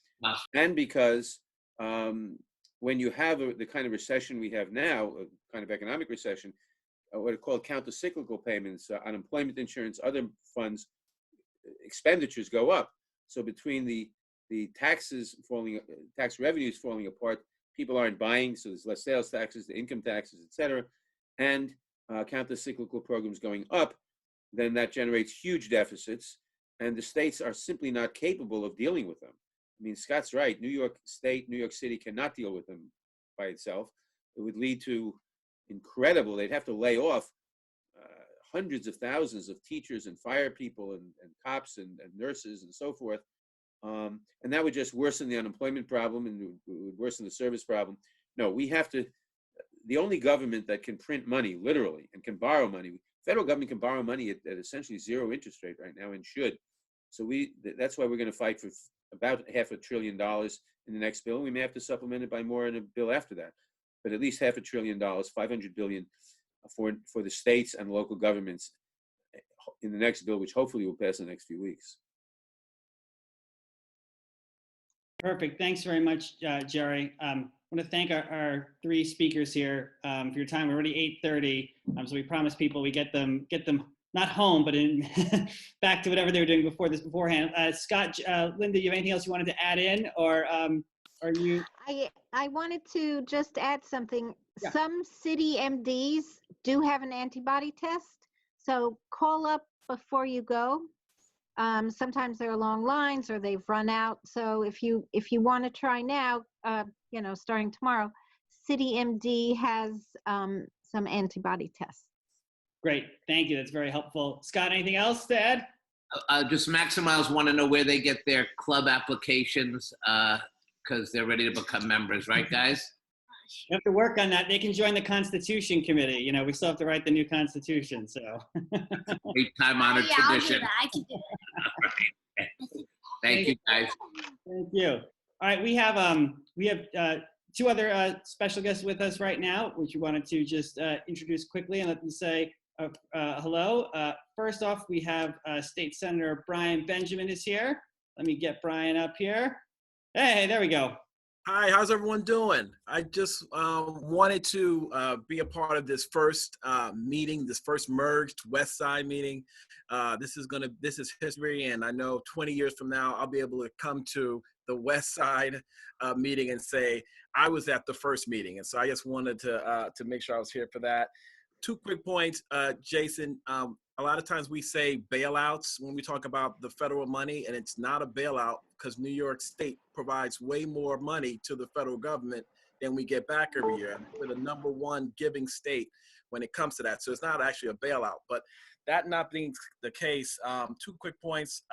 And because when you have the kind of recession we have now, a kind of economic recession, what are called counter-cyclical payments, unemployment insurance, other funds, expenditures go up. So between the taxes falling, tax revenues falling apart, people aren't buying, so there's less sales taxes, the income taxes, et cetera, and counter-cyclical programs going up, then that generates huge deficits, and the states are simply not capable of dealing with them. I mean, Scott's right. New York State, New York City cannot deal with them by itself. It would lead to incredible, they'd have to lay off hundreds of thousands of teachers and fire people and cops and nurses and so forth. And that would just worsen the unemployment problem and it would worsen the service problem. No, we have to, the only government that can print money, literally, and can borrow money, federal government can borrow money at essentially zero interest rate right now and should. So that's why we're going to fight for about $500 billion in the next bill. We may have to supplement it by more in a bill after that, but at least $500 billion, $500 billion for the states and local governments in the next bill, which hopefully will pass in the next few weeks. Perfect. Thanks very much, Jerry. I want to thank our three speakers here for your time. We're already 8:30, so we promised people we get them not home, but in back to whatever they were doing beforehand. Scott, Linda, you have anything else you wanted to add in, or are you? I wanted to just add something. Yeah. Some city MDs do have an antibody test, so call up before you go. Sometimes there are long lines or they've run out. So if you want to try now, starting tomorrow, City MD has some antibody tests. Great, thank you. That's very helpful. Scott, anything else to add? Just Maximiles want to know where they get their club applications because they're ready to become members, right, guys? You have to work on that. They can join the Constitution Committee. You know, we still have to write the new Constitution, so. Great time-honored tradition. I can do that. Thank you, guys. Thank you. All right, we have two other special guests with us right now, which we wanted to just introduce quickly and let them say hello. First off, we have State Senator Brian Benjamin is here. Let me get Brian up here. Hey, there we go. Hi, how's everyone doing? I just wanted to be a part of this first meeting, this first merged West Side meeting. This is history, and I know 20 years from now, I'll be able to come to the West Side meeting and say, I was at the first meeting. And so I just wanted to make sure I was here for that. Two quick points, Jason. I a lot of times we say bailouts when we talk about the federal money, and it's not a bailout because New York State provides way more money to the federal government than we get back every year. We're the #1 giving state when it comes to that. So it's not actually a bailout. But that not being the case, 2 quick points.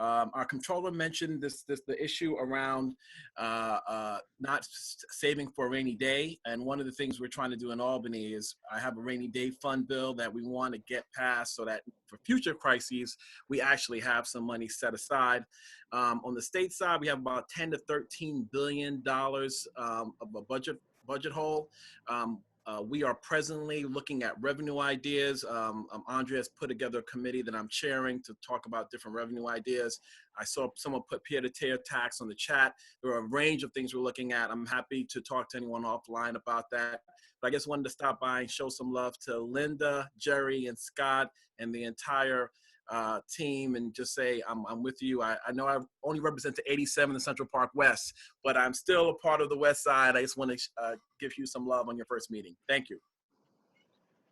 Our Comptroller mentioned the issue around not saving for a rainy day. And one of the things we're trying to do in Albany is I have a rainy day fund bill that we want to get passed so that for future crises, we actually have some money set aside. On the state side, we have about $10 to $13 billion of a budget hole. We are presently looking at revenue ideas. Andrea has put together a committee that I'm chairing to talk about different revenue ideas. I saw someone put peer-to-peer tax on the chat. There are a range of things we're looking at. I'm happy to talk to anyone offline about that. But I just wanted to stop by and show some love to Linda, Jerry, and Scott, and the entire team, and just say I'm with you. I know I only represent the 87 in Central Park West, but I'm still a part of the West Side. I just want to give you some love on your first meeting. Thank you.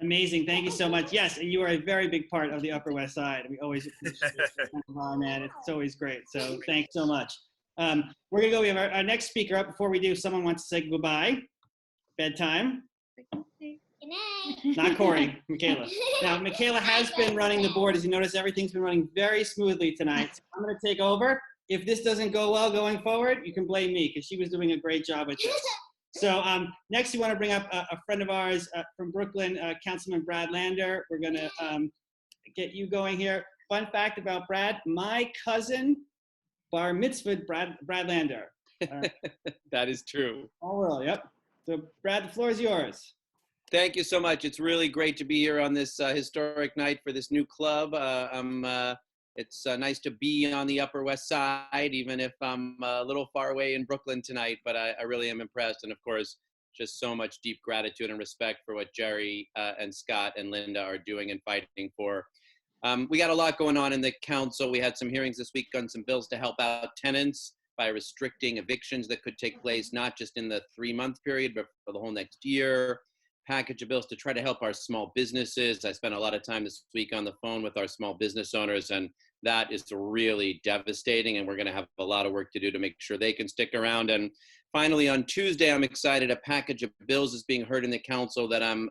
Amazing. Thank you so much. Yes, and you are a very big part of the Upper West Side. We always appreciate it. Oh, man, it's always great. So thanks so much. We're going to go. We have our next speaker up. Before we do, someone wants to say goodbye. Bedtime. Good night. Not Cory, Michaela. Now, Michaela has been running the board. As you notice, everything's been running very smoothly tonight. So I'm going to take over. If this doesn't go well going forward, you can blame me because she was doing a great job with this. So next, we want to bring up a friend of ours from Brooklyn, Councilman Brad Lander. We're going to get you going here. Fun fact about Brad, my cousin, bar mitzvah Brad Lander. That is true. Oh, really? Yep. So Brad, the floor is yours. Thank you so much. It's really great to be here on this historic night for this new club. It's nice to be on the Upper West Side, even if I'm a little far away in Brooklyn tonight, but I really am impressed. And of course, just so much deep gratitude and respect for what Jerry and Scott and Linda are doing and fighting for. We got a lot going on in the council. We had some hearings this week on some bills to help out tenants by restricting evictions that could take place, not just in the 3-month period, but for the whole next year. Package of bills to try to help our small businesses. I spent a lot of time this week on the phone with our small business owners, and that is really devastating, and we're going to have a lot of work to do to make sure they can stick around. And finally, on Tuesday, I'm excited. A package of bills is being heard in the council that I'm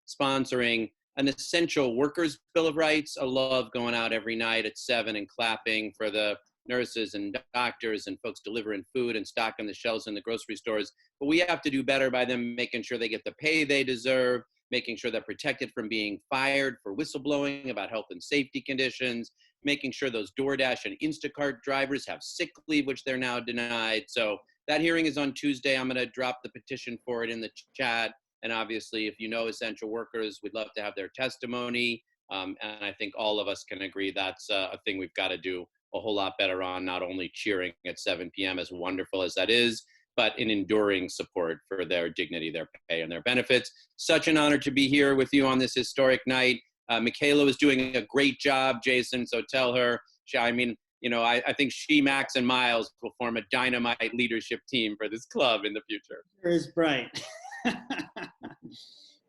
sponsoring, an essential workers' bill of rights. I love going out every night at 7 and clapping for the nurses and doctors and folks delivering food and stocking the shelves in the grocery stores. But we have to do better by them making sure they get the pay they deserve, making sure they're protected from being fired for whistleblowing about health and safety conditions, making sure those DoorDash and Instacart drivers have sick leave, which they're now denied. So that hearing is on Tuesday. I'm going to drop the petition for it in the chat. And obviously, if you know essential workers, we'd love to have their testimony. And I think all of us can agree that's a thing we've got to do a whole lot better on, not only cheering at 7 p.m., as wonderful as that is, but in enduring support for their dignity, their pay, and their benefits. Such an honor to be here with you on this historic night. Michaela is doing a great job, Jason, so tell her. I think she, Max, and Miles will form a dynamite leadership team for this club in the future. Sure is bright.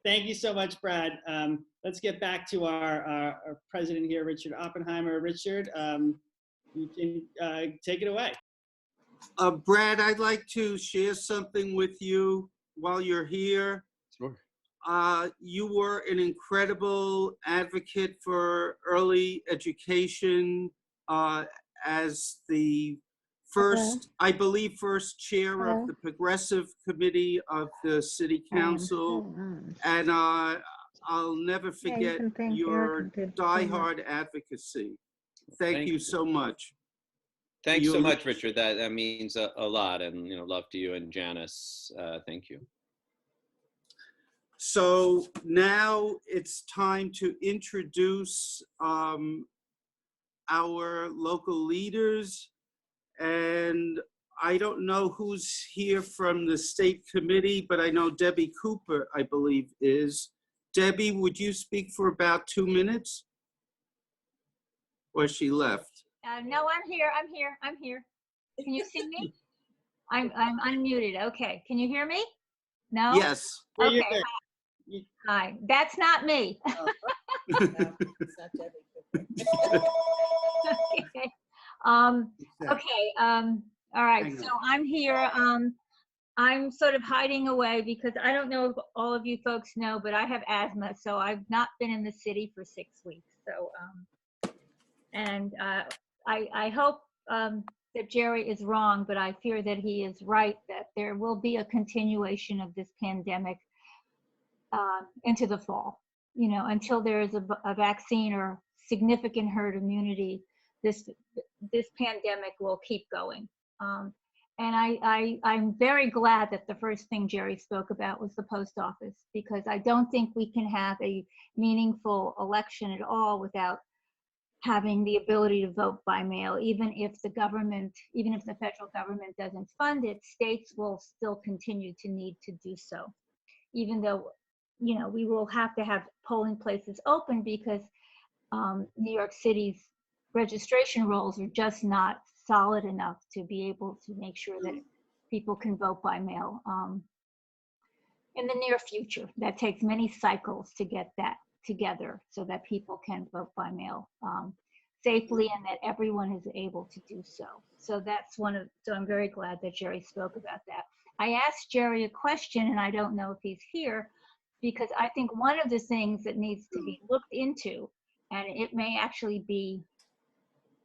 Thank you so much, Brad. Let's get back to our president here, Richard Oppenheimer. Richard, you can take it away. Brad, I'd like to share something with you while you're here. Sure. You were an incredible advocate for early education as the first, I believe, first chair of the Progressive Committee of the City Council. And I'll never forget your diehard advocacy. Thank you so much. Thanks so much, Richard. That means a lot, and love to you and Janice. Thank you. So now it's time to introduce our local leaders, and I don't know who's here from the state committee, but I know Debbie Cooper, I believe, is. Debbie, would you speak for about 2 minutes? Or she left? No, I'm here. Can you see me? I'm unmuted. Okay. Can you hear me? No? Yes. Okay. Hi. That's not me. Okay. Okay. All right. Hang So on. I'm here. I'm sort of hiding away because I don't know if all of you folks know, but I have asthma, so I've not been in the city for 6 weeks. So, and I hope that Jerry is wrong, but I fear that he is right, that there will be a continuation of this pandemic into the fall. You know, until there is a vaccine or significant herd immunity, this pandemic will keep going. And I'm very glad that the first thing Jerry spoke about was the post office, because I don't think we can have a meaningful election at all without having the ability to vote by mail. Even if the federal government doesn't fund it, states will still continue to need to do so, even though, you know, we will have to have polling places open because New York City's registration rolls are just not solid enough to be able to make sure that people can vote by mail in the near future. That takes many cycles to get that together so that people can vote by mail safely and that everyone is able to do so. So so I'm very glad that Jerry spoke about that. I asked Jerry a question, and I don't know if he's here, because I think one of the things that needs to be looked into, and it may actually be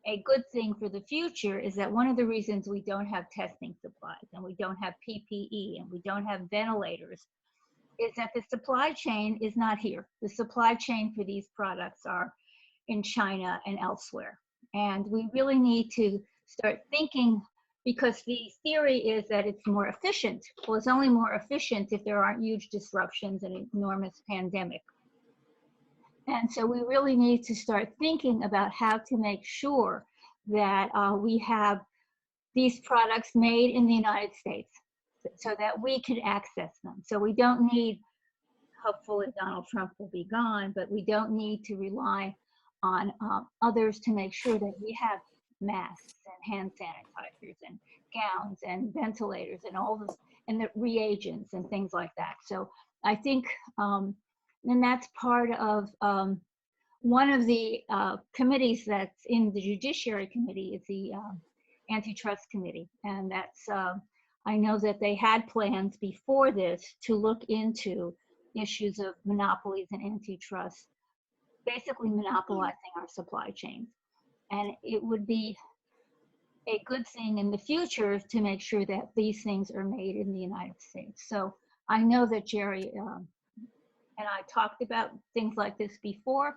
a good thing for the future, is that one of the reasons we don't have testing supplies and we don't have PPE and we don't have ventilators is that the supply chain is not here. The supply chain for these products are in China and elsewhere. And we really need to start thinking, because the theory is that it's more efficient. Well, it's only more efficient if there aren't huge disruptions and an enormous pandemic. And so we really need to start thinking about how to make sure that we have these products made in the United States so that we can access them. So we don't need, hopefully Donald Trump will be gone, but we don't need to rely on others to make sure that we have masks and hand sanitizers and gowns and ventilators and all this, and the reagents and things like that. So I think, and that's part of one of the committees that's in the Judiciary Committee is the Antitrust Committee. And that's, I know that they had plans before this to look into issues of monopolies and antitrust, basically monopolizing our supply chains. And it would be a good thing in the future to make sure that these things are made in the United States. So I know that Jerry and I talked about things like this before,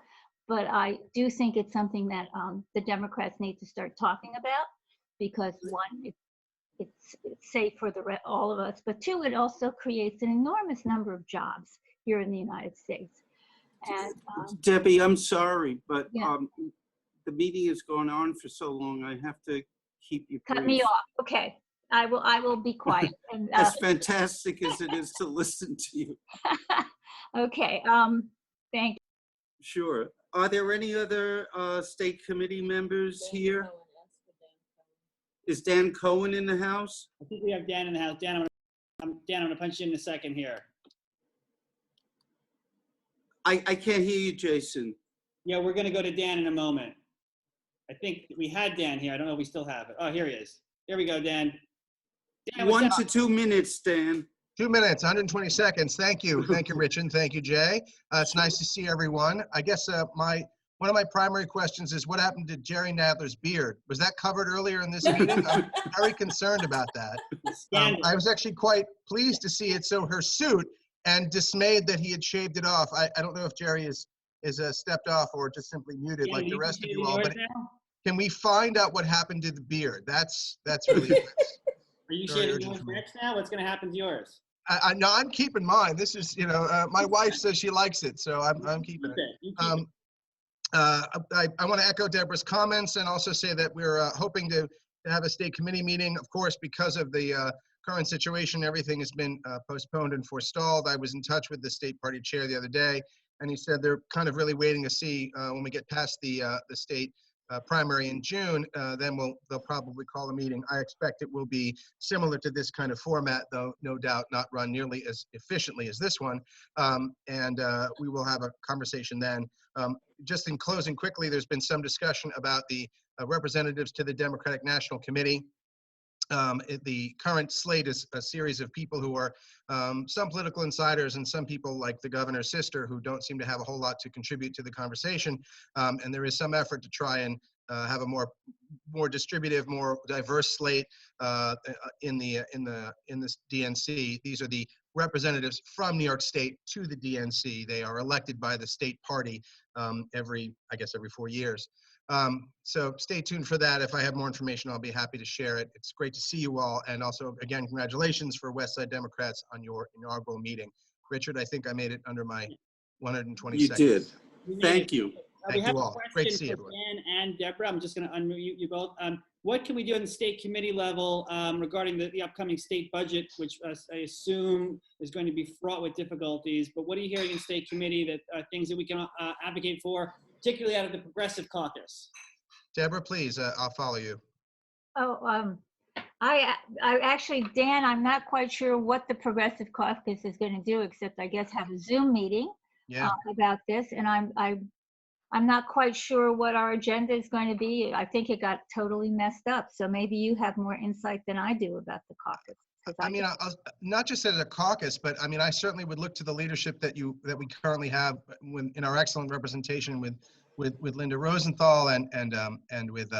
but I do think it's something that the Democrats need to start talking about, because one, it's safe for all of us, but two, it also creates an enormous number of jobs here in the United States. And Debbie, I'm sorry, but yeah. the meeting is going on for so long. I have to keep you Cut brief. me off. Okay, I will be quiet. And, As fantastic as it is to listen to you. okay. Thank you. Sure. Are there any other state committee members here? Is Dan Cohen in the house? I think we have Dan in the house. Dan, I'm gonna punch you in a second here. I can't hear you, Jason. Yeah, we're gonna go to Dan in a moment. I think we had Dan here. I don't know if we still have it. Oh, here he is. Here we go, Dan. Dan, what's 1 up? to 2 minutes, Dan. 2 minutes, 120 seconds. Thank you. Thank you, Richard. Thank you, Jay. It's nice to see everyone. I guess one of my primary questions is what happened to Jerry Nadler's beard? Was that covered earlier in this meeting? I'm very concerned about that. I was actually quite pleased to see it. So her suit, and dismayed that he had shaved it off. I don't know if Jerry is stepped off or just simply muted like the rest of you all, but can we find out what happened to the beard? That's really Are you shaving yours next now? What's gonna happen to yours? no, I'm keeping mine. This is, my wife says she likes it, so I'm keeping it. I want to echo Deborah's comments and also say that we're hoping to have a state committee meeting. Of course, because of the current situation, everything has been postponed and forestalled. I was in touch with the state party chair the other day, and he said they're kind of really waiting to see when we get past the state primary in June, then they'll probably call a meeting. I expect it will be similar to this kind of format, though no doubt not run nearly as efficiently as this one. And we will have a conversation then. Just in closing quickly, there's been some discussion about the representatives to the Democratic National Committee. The current slate is a series of people who are some political insiders and some people like the governor's sister who don't seem to have a whole lot to contribute to the conversation. And there is some effort to try and have a more distributive, more diverse slate in this DNC. These are the representatives from New York State to the DNC. They are elected by the state party every 4 years. So stay tuned for that. If I have more information, I'll be happy to share it. It's great to see you all. And also, again, congratulations for West Side Democrats on your inaugural meeting. Richard, I think I made it under my 120 You seconds. did. Thank you. Thank We have you a all. Great to question see for everyone. Dan and Deborah. I'm just going to unmute you both. What can we do on the state committee level regarding the upcoming state budget, which I assume is going to be fraught with difficulties? But what are you hearing in state committee that things that we can advocate for, particularly out of the Progressive Caucus? Deborah, please, I'll follow you. Oh, I actually, Dan, I'm not quite sure what the Progressive Caucus is going to do, except I guess have a Zoom meeting about this. And I'm not quite sure what our agenda is going to be. I think it got totally messed up. So maybe you have more insight than I do about the caucus. I mean, I'll, not just as a caucus, but I mean, I certainly would look to the leadership that we currently have in our excellent representation with Linda Rosenthal and with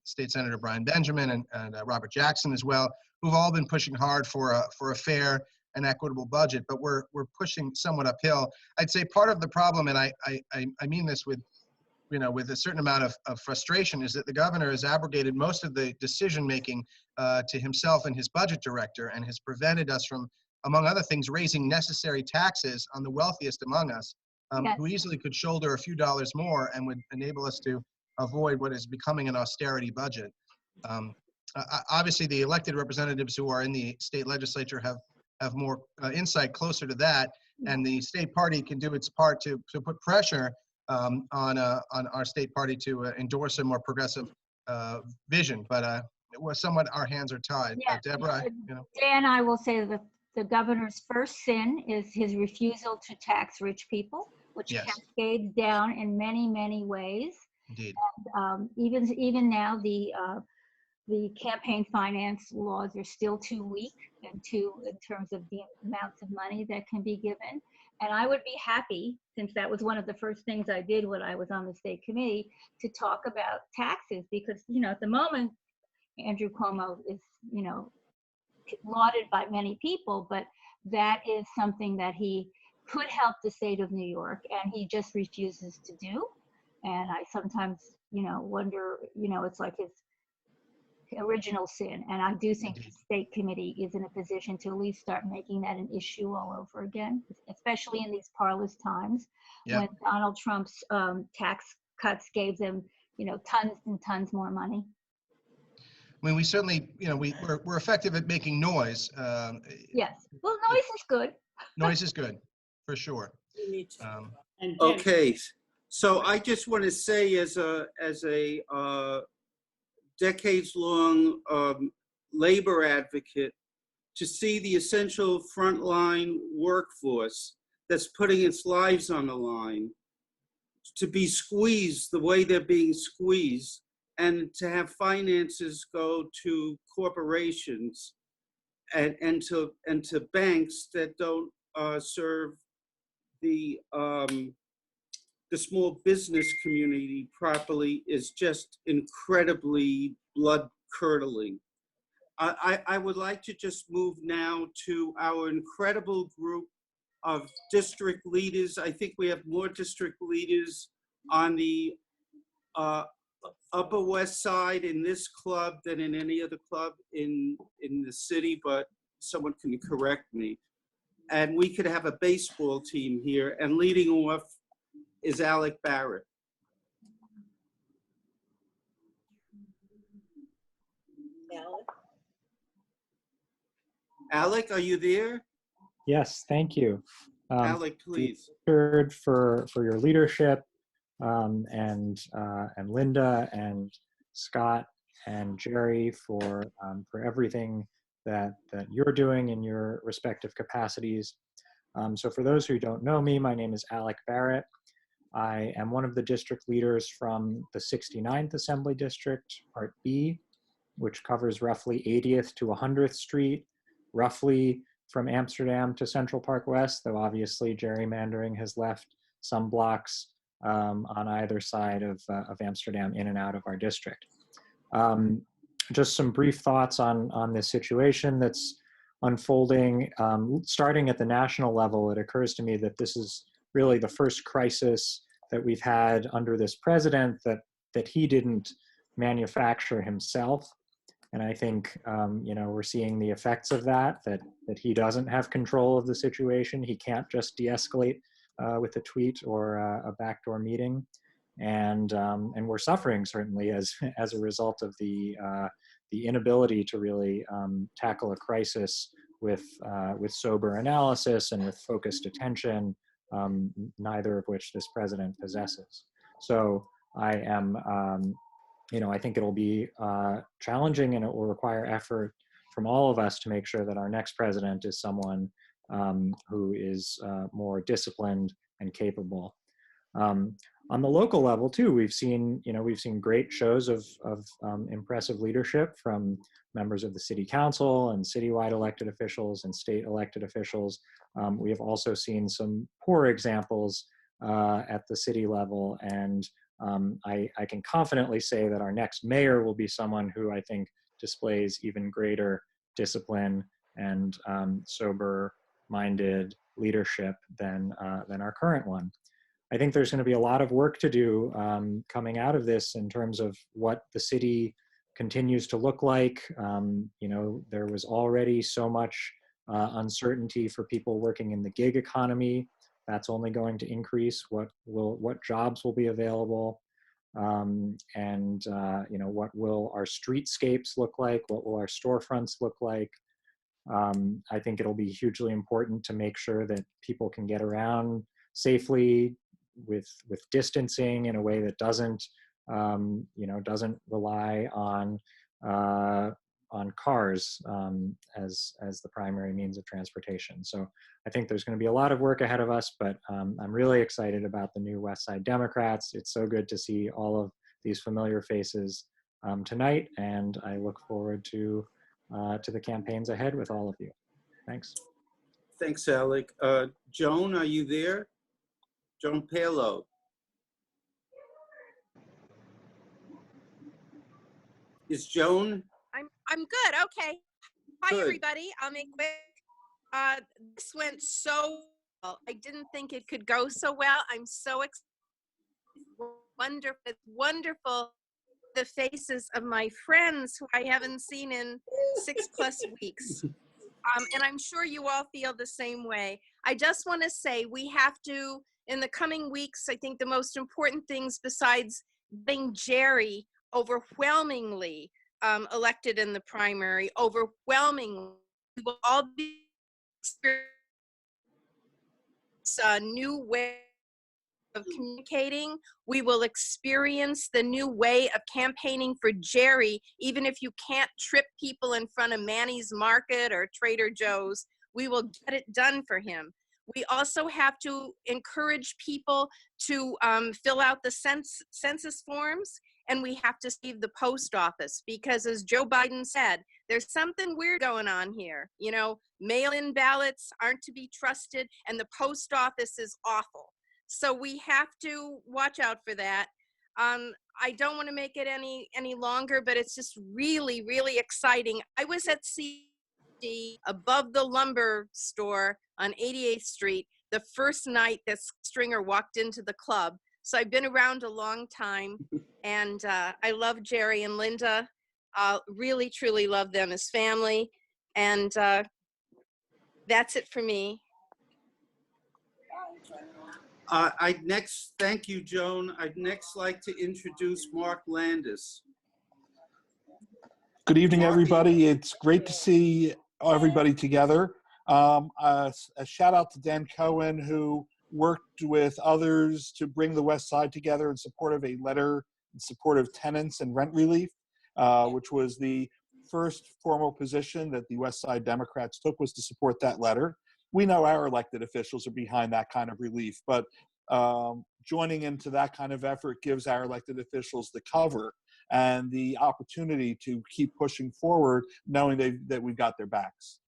State Senator Brian Benjamin and Robert Jackson as well, who've all been pushing hard for a fair and equitable budget, but we're pushing somewhat uphill. I'd say part of the problem, and I mean this with a certain amount of frustration, is that the governor has abrogated most of the decision making to himself and his budget director, and has prevented us from, among other things, raising necessary taxes on the wealthiest among us, who easily could shoulder a few dollars more and would enable us to avoid what is becoming an austerity budget. Obviously, the elected representatives who are in the state legislature have more insight closer to that, and the state party can do its part to put pressure on our state party to endorse a more progressive vision. But somewhat our hands are tied. Deborah, Dan, I will say that the governor's first sin is his refusal to tax rich people, which cascades down in many, many ways. Indeed. And, even now, the campaign finance laws are still too weak in terms of the amounts of money that can be given. And I would be happy, since that was one of the first things I did when I was on the state committee, to talk about taxes, because, at the moment, Andrew Cuomo is, lauded by many people, but that is something that he could help the state of New York, and he just refuses to do. And I sometimes, wonder, it's like his original sin. And I do think the state committee is in a position to at least start making that an issue all over again, especially in these parlous times when Donald Trump's tax cuts gave them, tons and tons more money. I mean, we certainly, we're effective at making noise. Yes. Well, noise is good. Noise is good, for sure. Okay, so I just want to say, as a decades-long labor advocate, to see the essential frontline workforce that's putting its lives on the line, to be squeezed the way they're being squeezed, and to have finances go to corporations and to banks that don't serve the small business community properly, is just incredibly blood-curdling. I would like to just move now to our incredible group of district leaders. I think we have more district leaders on the Upper West Side in this club than in any other club in the city, but someone can correct me. And we could have a baseball team here, and leading off is Alec Barrett. Alec, are you there? Yes, thank you. Alec, please. For your leadership, and Linda and Scott and Jerry for everything that you're doing in your respective capacities. So for those who don't know me, my name is Alec Barrett. I am one of the district leaders from the 69th Assembly District, Part B, which covers roughly 80th to 100th Street, roughly from Amsterdam to Central Park West, though obviously gerrymandering has left some blocks on either side of Amsterdam in and out of our district. Just some brief thoughts on this situation that's unfolding. Starting at the national level, it occurs to me that this is really the first crisis that we've had under this president that he didn't manufacture himself. And I think, we're seeing the effects of that he doesn't have control of the situation. He can't just de-escalate with a tweet or a backdoor meeting. And we're suffering certainly as a result of the inability to really tackle a crisis with sober analysis and with focused attention, neither of which this president possesses. So I am, I think it'll be challenging, and it will require effort from all of us to make sure that our next president is someone who is more disciplined and capable. On the local level too, we've seen great shows of impressive leadership from members of the city council and citywide elected officials and state elected officials. We have also seen some poor examples at the city level, and I can confidently say that our next mayor will be someone who I think displays even greater discipline and sober-minded leadership than our current one. I think there's going to be a lot of work to do coming out of this in terms of what the city continues to look like. There was already so much uncertainty for people working in the gig economy. That's only going to increase. What jobs will be available, and what will our streetscapes look like? What will our storefronts look like? I think it'll be hugely important to make sure that people can get around safely with distancing in a way that doesn't rely on cars as the primary means of transportation. So I think there's going to be a lot of work ahead of us, but I'm really excited about the new West Side Democrats. It's so good to see all of these familiar faces tonight, and I look forward to the campaigns ahead with all of you. Thanks. Thanks, Alec. Joan, are you there? Joan Paylo. Is Joan? I'm good. Okay. Hi, Good. everybody. I'll make quick. This went so well. I didn't think it could go so well. I'm so excited. Wonderful. It's wonderful. The faces of my friends who I haven't seen in 6+ weeks. And I'm sure you all feel the same way. I just want to say we have to, in the coming weeks, I think the most important things besides getting Jerry overwhelmingly elected in the primary, overwhelmingly, we will all be experiencing a new way of communicating. We will experience the new way of campaigning for Jerry, even if you can't trip people in front of Manny's Market or Trader Joe's, we will get it done for him. We also have to encourage people to fill out the census forms, and we have to save the post office, because as Joe Biden said, there's something weird going on here. Mail-in ballots aren't to be trusted, and the post office is awful. So we have to watch out for that. I don't want to make it any longer, but it's just really, really exciting. I was at CD above the lumber store on 88th Street the first night that Stringer walked into the club. So I've been around a long time, and I love Jerry and Linda. Really, truly love them as family. And that's it for me. Thank you, Joan. I'd next like to introduce Marc Landis. Good evening, Marc. everybody. It's great to see everybody together. A shout out to Dan Cohen, who worked with others to bring the West Side together in support of a letter in support of tenants and rent relief, which was the first formal position that the West Side Democrats took, was to support that letter. We know our elected officials are behind that kind of relief, but joining into that kind of effort gives our elected officials the cover and the opportunity to keep pushing forward, knowing that we've got their backs.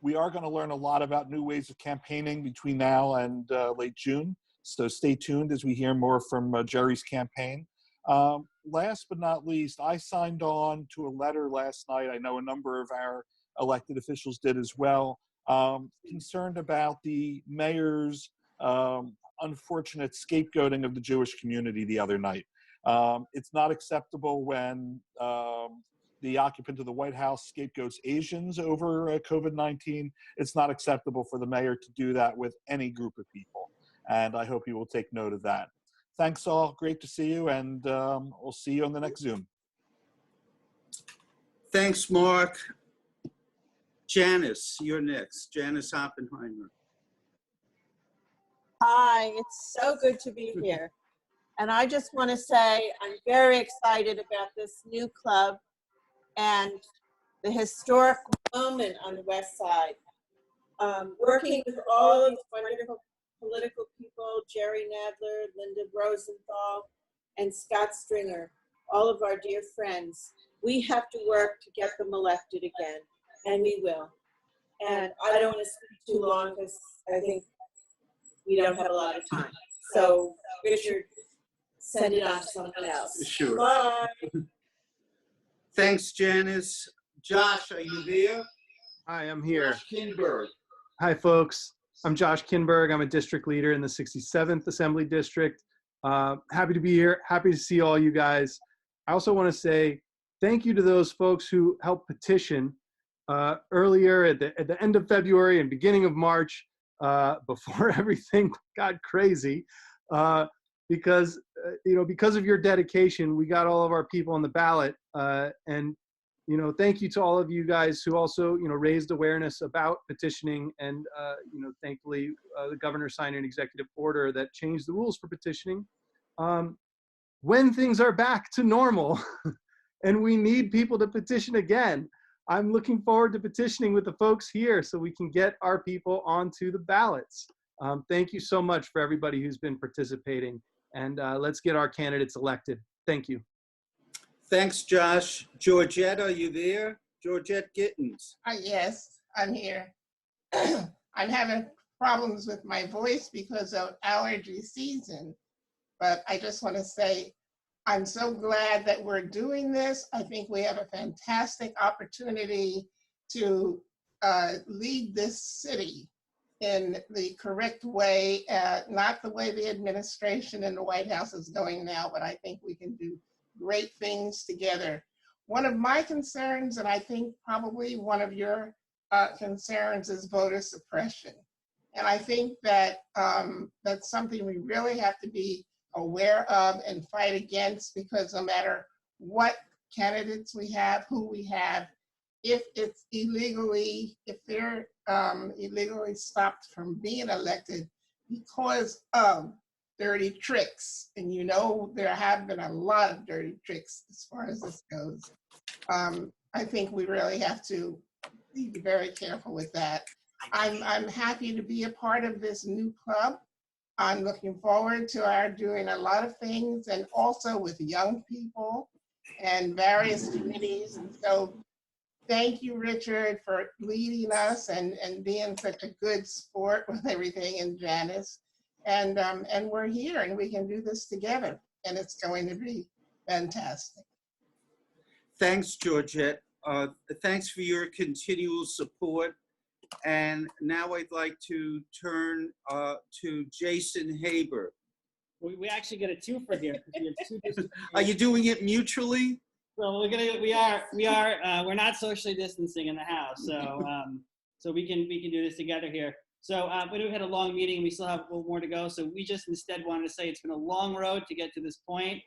We are going to learn a lot about new ways of campaigning between now and late June, so stay tuned as we hear more from Jerry's campaign. Last but not least, I signed on to a letter last night. I know a number of our elected officials did as well, concerned about the mayor's unfortunate scapegoating of the Jewish community the other night. It's not acceptable when the occupant of the White House scapegoats Asians over COVID-19. It's not acceptable for the mayor to do that with any group of people. And I hope you will take note of that. Thanks all, great to see you, and we'll see you on the next Zoom. Thanks, Marc. Janice, you're next. Janice Oppenheimer. Hi, it's so good to be here. And I just want to say I'm very excited about this new club and the historic moment on the West Side. Working with all these wonderful political people, Jerry Nadler, Linda Rosenthal, and Scott Stringer, all of our dear friends. We have to work to get them elected again, and we will. And I don't want to speak too long because I think we don't have a lot of time. So, Richard, send it on to someone else. Sure. Bye. Thanks, Janice. Josh, are you there? Hi, I'm here. Josh Kinberg. Hi, folks. I'm Josh Kinberg. I'm a district leader in the 67th Assembly District. Happy to be here. Happy to see all you guys. I also want to say thank you to those folks who helped petition earlier at the end of February and beginning of March, before everything got crazy. Because because of your dedication, we got all of our people on the ballot. And thank you to all of you guys who also raised awareness about petitioning. And thankfully, the governor signed an executive order that changed the rules for petitioning. When things are back to normal, and we need people to petition again, I'm looking forward to petitioning with the folks here so we can get our people onto the ballots. Thank you so much for everybody who's been participating. And let's get our candidates elected. Thank you. Thanks, Josh. Georgette, are you there? Georgette Gittens. Yes, I'm here. I'm having problems with my voice because of allergy season, but I just want to say I'm so glad that we're doing this. I think we have a fantastic opportunity to lead this city in the correct way, not the way the administration and the White House is going now, but I think we can do great things together. One of my concerns, and I think probably one of your concerns, is voter suppression. And I think that that's something we really have to be aware of and fight against, because no matter what candidates we have, who we have, if they're illegally stopped from being elected because of dirty tricks, and there have been a lot of dirty tricks as far as this goes, I think we really have to be very careful with that. I'm happy to be a part of this new club. I'm looking forward to our doing a lot of things, and also with young people and various committees. And so thank you, Richard, for leading us and being such a good sport with everything, and Janice. And we're here and we can do this together, and it's going to be fantastic. Thanks, Georgette. Thanks for your continual support. And now I'd like to turn to Jason Haber. We actually get a twofer here. We have two different Are you doing it mutually? Well, we're not socially distancing in the house, so we can do this together here. So, but we've had a long meeting. We still have a little more to go. So we just instead wanted to say it's been a long road to get to this point.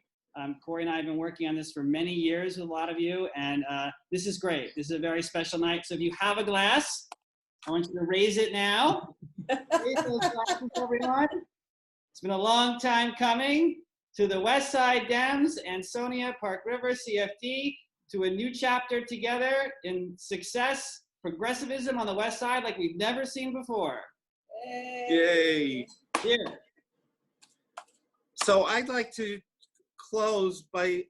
Cory and I have been working on this for many years with a lot of you, and this is great. This is a very special night. So if you have a glass, I want you to raise it now Congratulations, everyone. It's been a long time coming to the West Side Dems and Sonia Park River CFD to a new chapter together in success, progressivism on the West Side like we've never seen before. Yay. Here. So I'd like to close by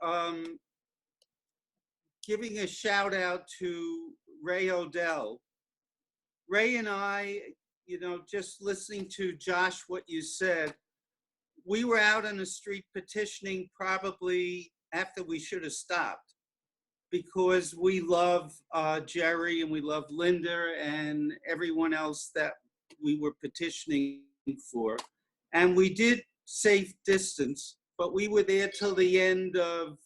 giving a shout out to Ray Odell. Ray and I, just listening to Josh, what you said, we were out on the street petitioning probably after we should have stopped, because we love Jerry and we love Linda and everyone else that we were petitioning for. And we did safe distance, but we were there till the end of,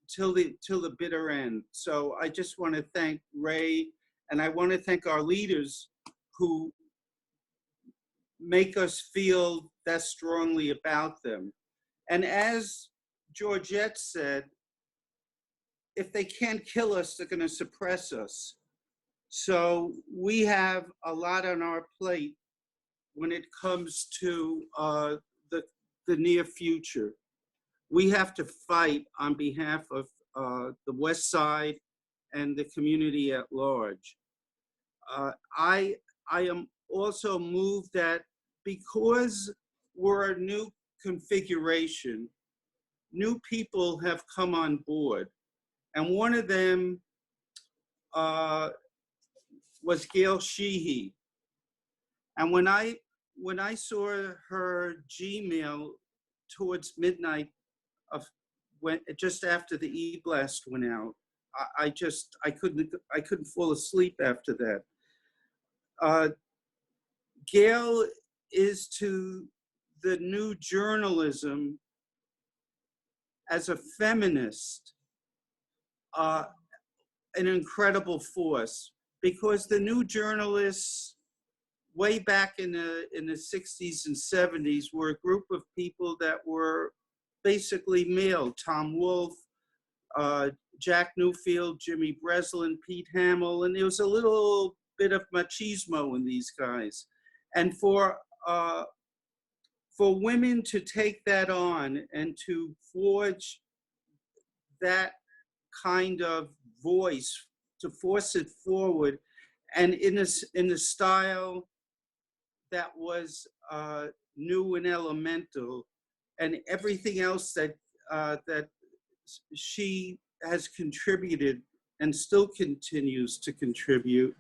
till the bitter end. So I just want to thank Ray, and I want to thank our leaders who make us feel that strongly about them. And as Georgette said, if they can't kill us, they're going to suppress us. So we have a lot on our plate when it comes to the near future. We have to fight on behalf of the West Side and the community at large. I am also moved that because we're a new configuration, new people have come on board. And one of them was Gail Sheehy. And when I saw her Gmail towards midnight just after the e-blast went out, I couldn't fall asleep after that. Gail is to the new journalism as a feminist an incredible force, because the new journalists way back in the 60s and 70s were a group of people that were basically male. Tom Wolfe, Jack Newfield, Jimmy Breslin, Pete Hamill, and there was a little bit of machismo in these guys. And for women to take that on and to forge that kind of voice, to force it forward, and in a style that was new and elemental, and everything else that that she has contributed and still continues to contribute,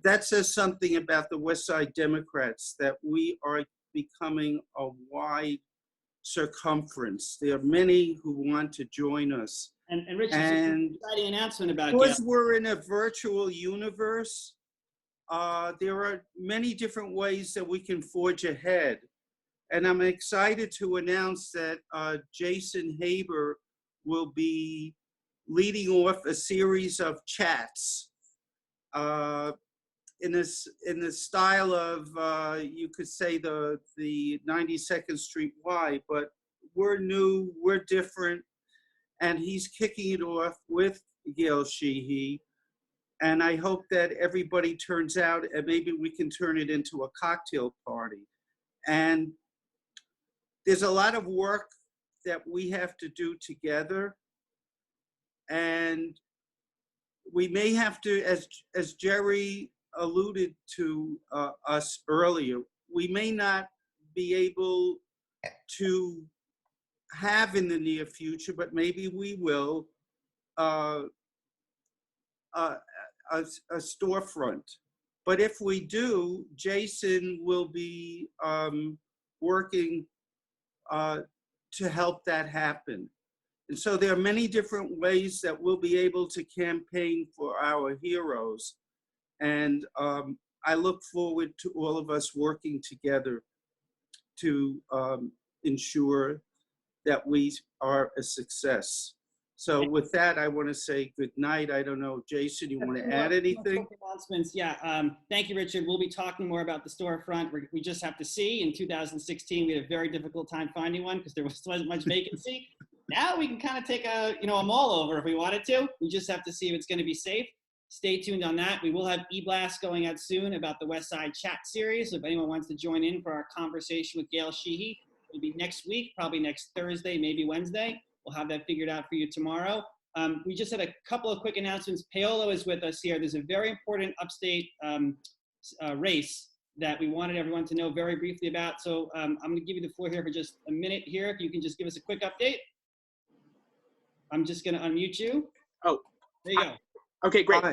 that says something about the West Side Democrats, that we are becoming a wide circumference. There are many who want to join us. And Richard, an exciting announcement about because Gail. we're in a virtual universe, there are many different ways that we can forge ahead. And I'm excited to announce that Jason Haber will be leading off a series of chats in the style of, you could say, the 92nd Street Y, but we're new, we're different, and he's kicking it off with Gail Sheehy. And I hope that everybody turns out, and maybe we can turn it into a cocktail party. And there's a lot of work that we have to do together. And we may have to, as Jerry alluded to us earlier, we may not be able to have in the near future, but maybe we will, a storefront. But if we do, Jason will be working to help that happen. And so there are many different ways that we'll be able to campaign for our heroes. And I look forward to all of us working together to ensure that we are a success. So with that, I want to say good night. I don't know, Jason, you want to add anything? Announcements, yeah. Thank you, Richard. We'll be talking more about the storefront. We just have to see. In 2016, we had a very difficult time finding one because there wasn't much vacancy. Now we can kind of take a mall over if we wanted to. We just have to see if it's going to be safe. stay tuned on that. We will have e-blast going out soon about the West Side chat series. So if anyone wants to join in for our conversation with Gail Sheehy, it'll be next week, probably next Thursday, maybe Wednesday. We'll have that figured out for you tomorrow. We just had a couple of quick announcements. Paylo is with us here. There's a very important upstate race that we wanted everyone to know very briefly about. So I'm going to give you the floor here for just a minute here. If you can just give us a quick update. I'm just going to unmute you. Oh, there you go. Okay, great.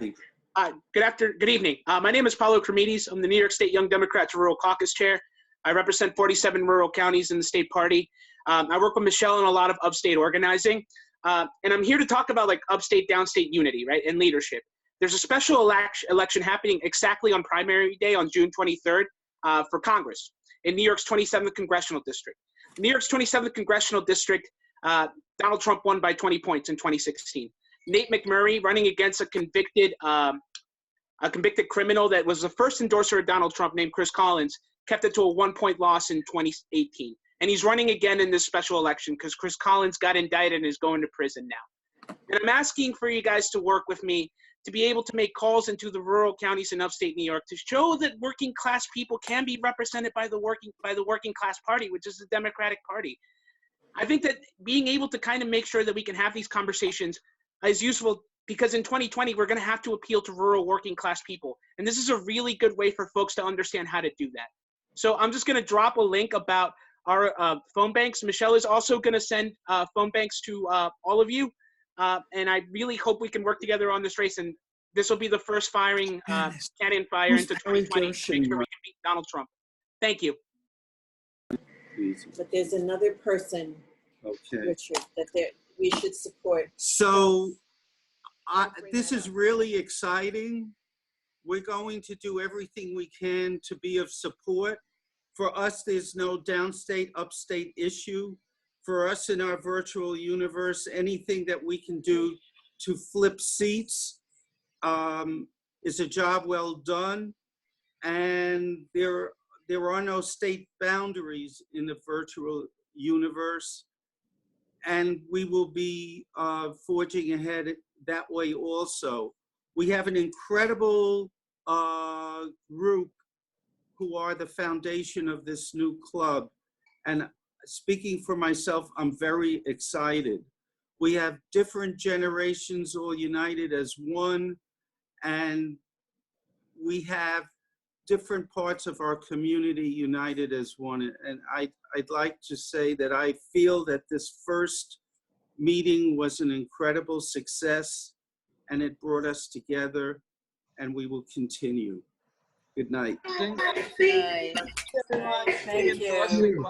Good evening. My name is Paylo Cremides. I'm the New York State Young Democrats Rural Caucus Chair. I represent 47 rural counties in the state party. I work with Michelle in a lot of upstate organizing. And I'm here to talk about like upstate, downstate unity, right, and leadership. There's a special election happening exactly on primary day on June 23rd for Congress in New York's 27th Congressional District. New York's 27th Congressional District, Donald Trump won by 20 points in 2016. Nate McMurray, running against a convicted criminal that was the first endorser of Donald Trump, named Chris Collins, kept it to a 1-point loss in 2018. And he's running again in this special election because Chris Collins got indicted and is going to prison now. And I'm asking for you guys to work with me to be able to make calls into the rural counties in upstate New York to show that working class people can be represented by the working class party, which is the Democratic Party. I think that being able to kind of make sure that we can have these conversations is useful because in 2020, we're going to have to appeal to rural working class people. And this is a really good way for folks to understand how to do that. So I'm just going to drop a link about our phone banks. Michelle is also going to send phone banks to all of you. And I really hope we can work together on this race. And this will be the first cannon fire into 2020 to make sure we can beat Donald Trump. Thank you. But there's another person, Richard, that we should support. So this is really exciting. We're going to do everything we can to be of support. For us, there's no downstate, upstate issue. For us in our virtual universe, anything that we can do to flip seats is a job well done. And there are no state boundaries in the virtual universe. And we will be forging ahead that way also. We have an incredible group who are the foundation of this new club. And speaking for myself, I'm very excited. We have different generations all united as one, and we have different parts of our community united as one. And I'd like to say that I feel that this first meeting was an incredible success, and it brought us together, and we will continue. Good night. Thank you.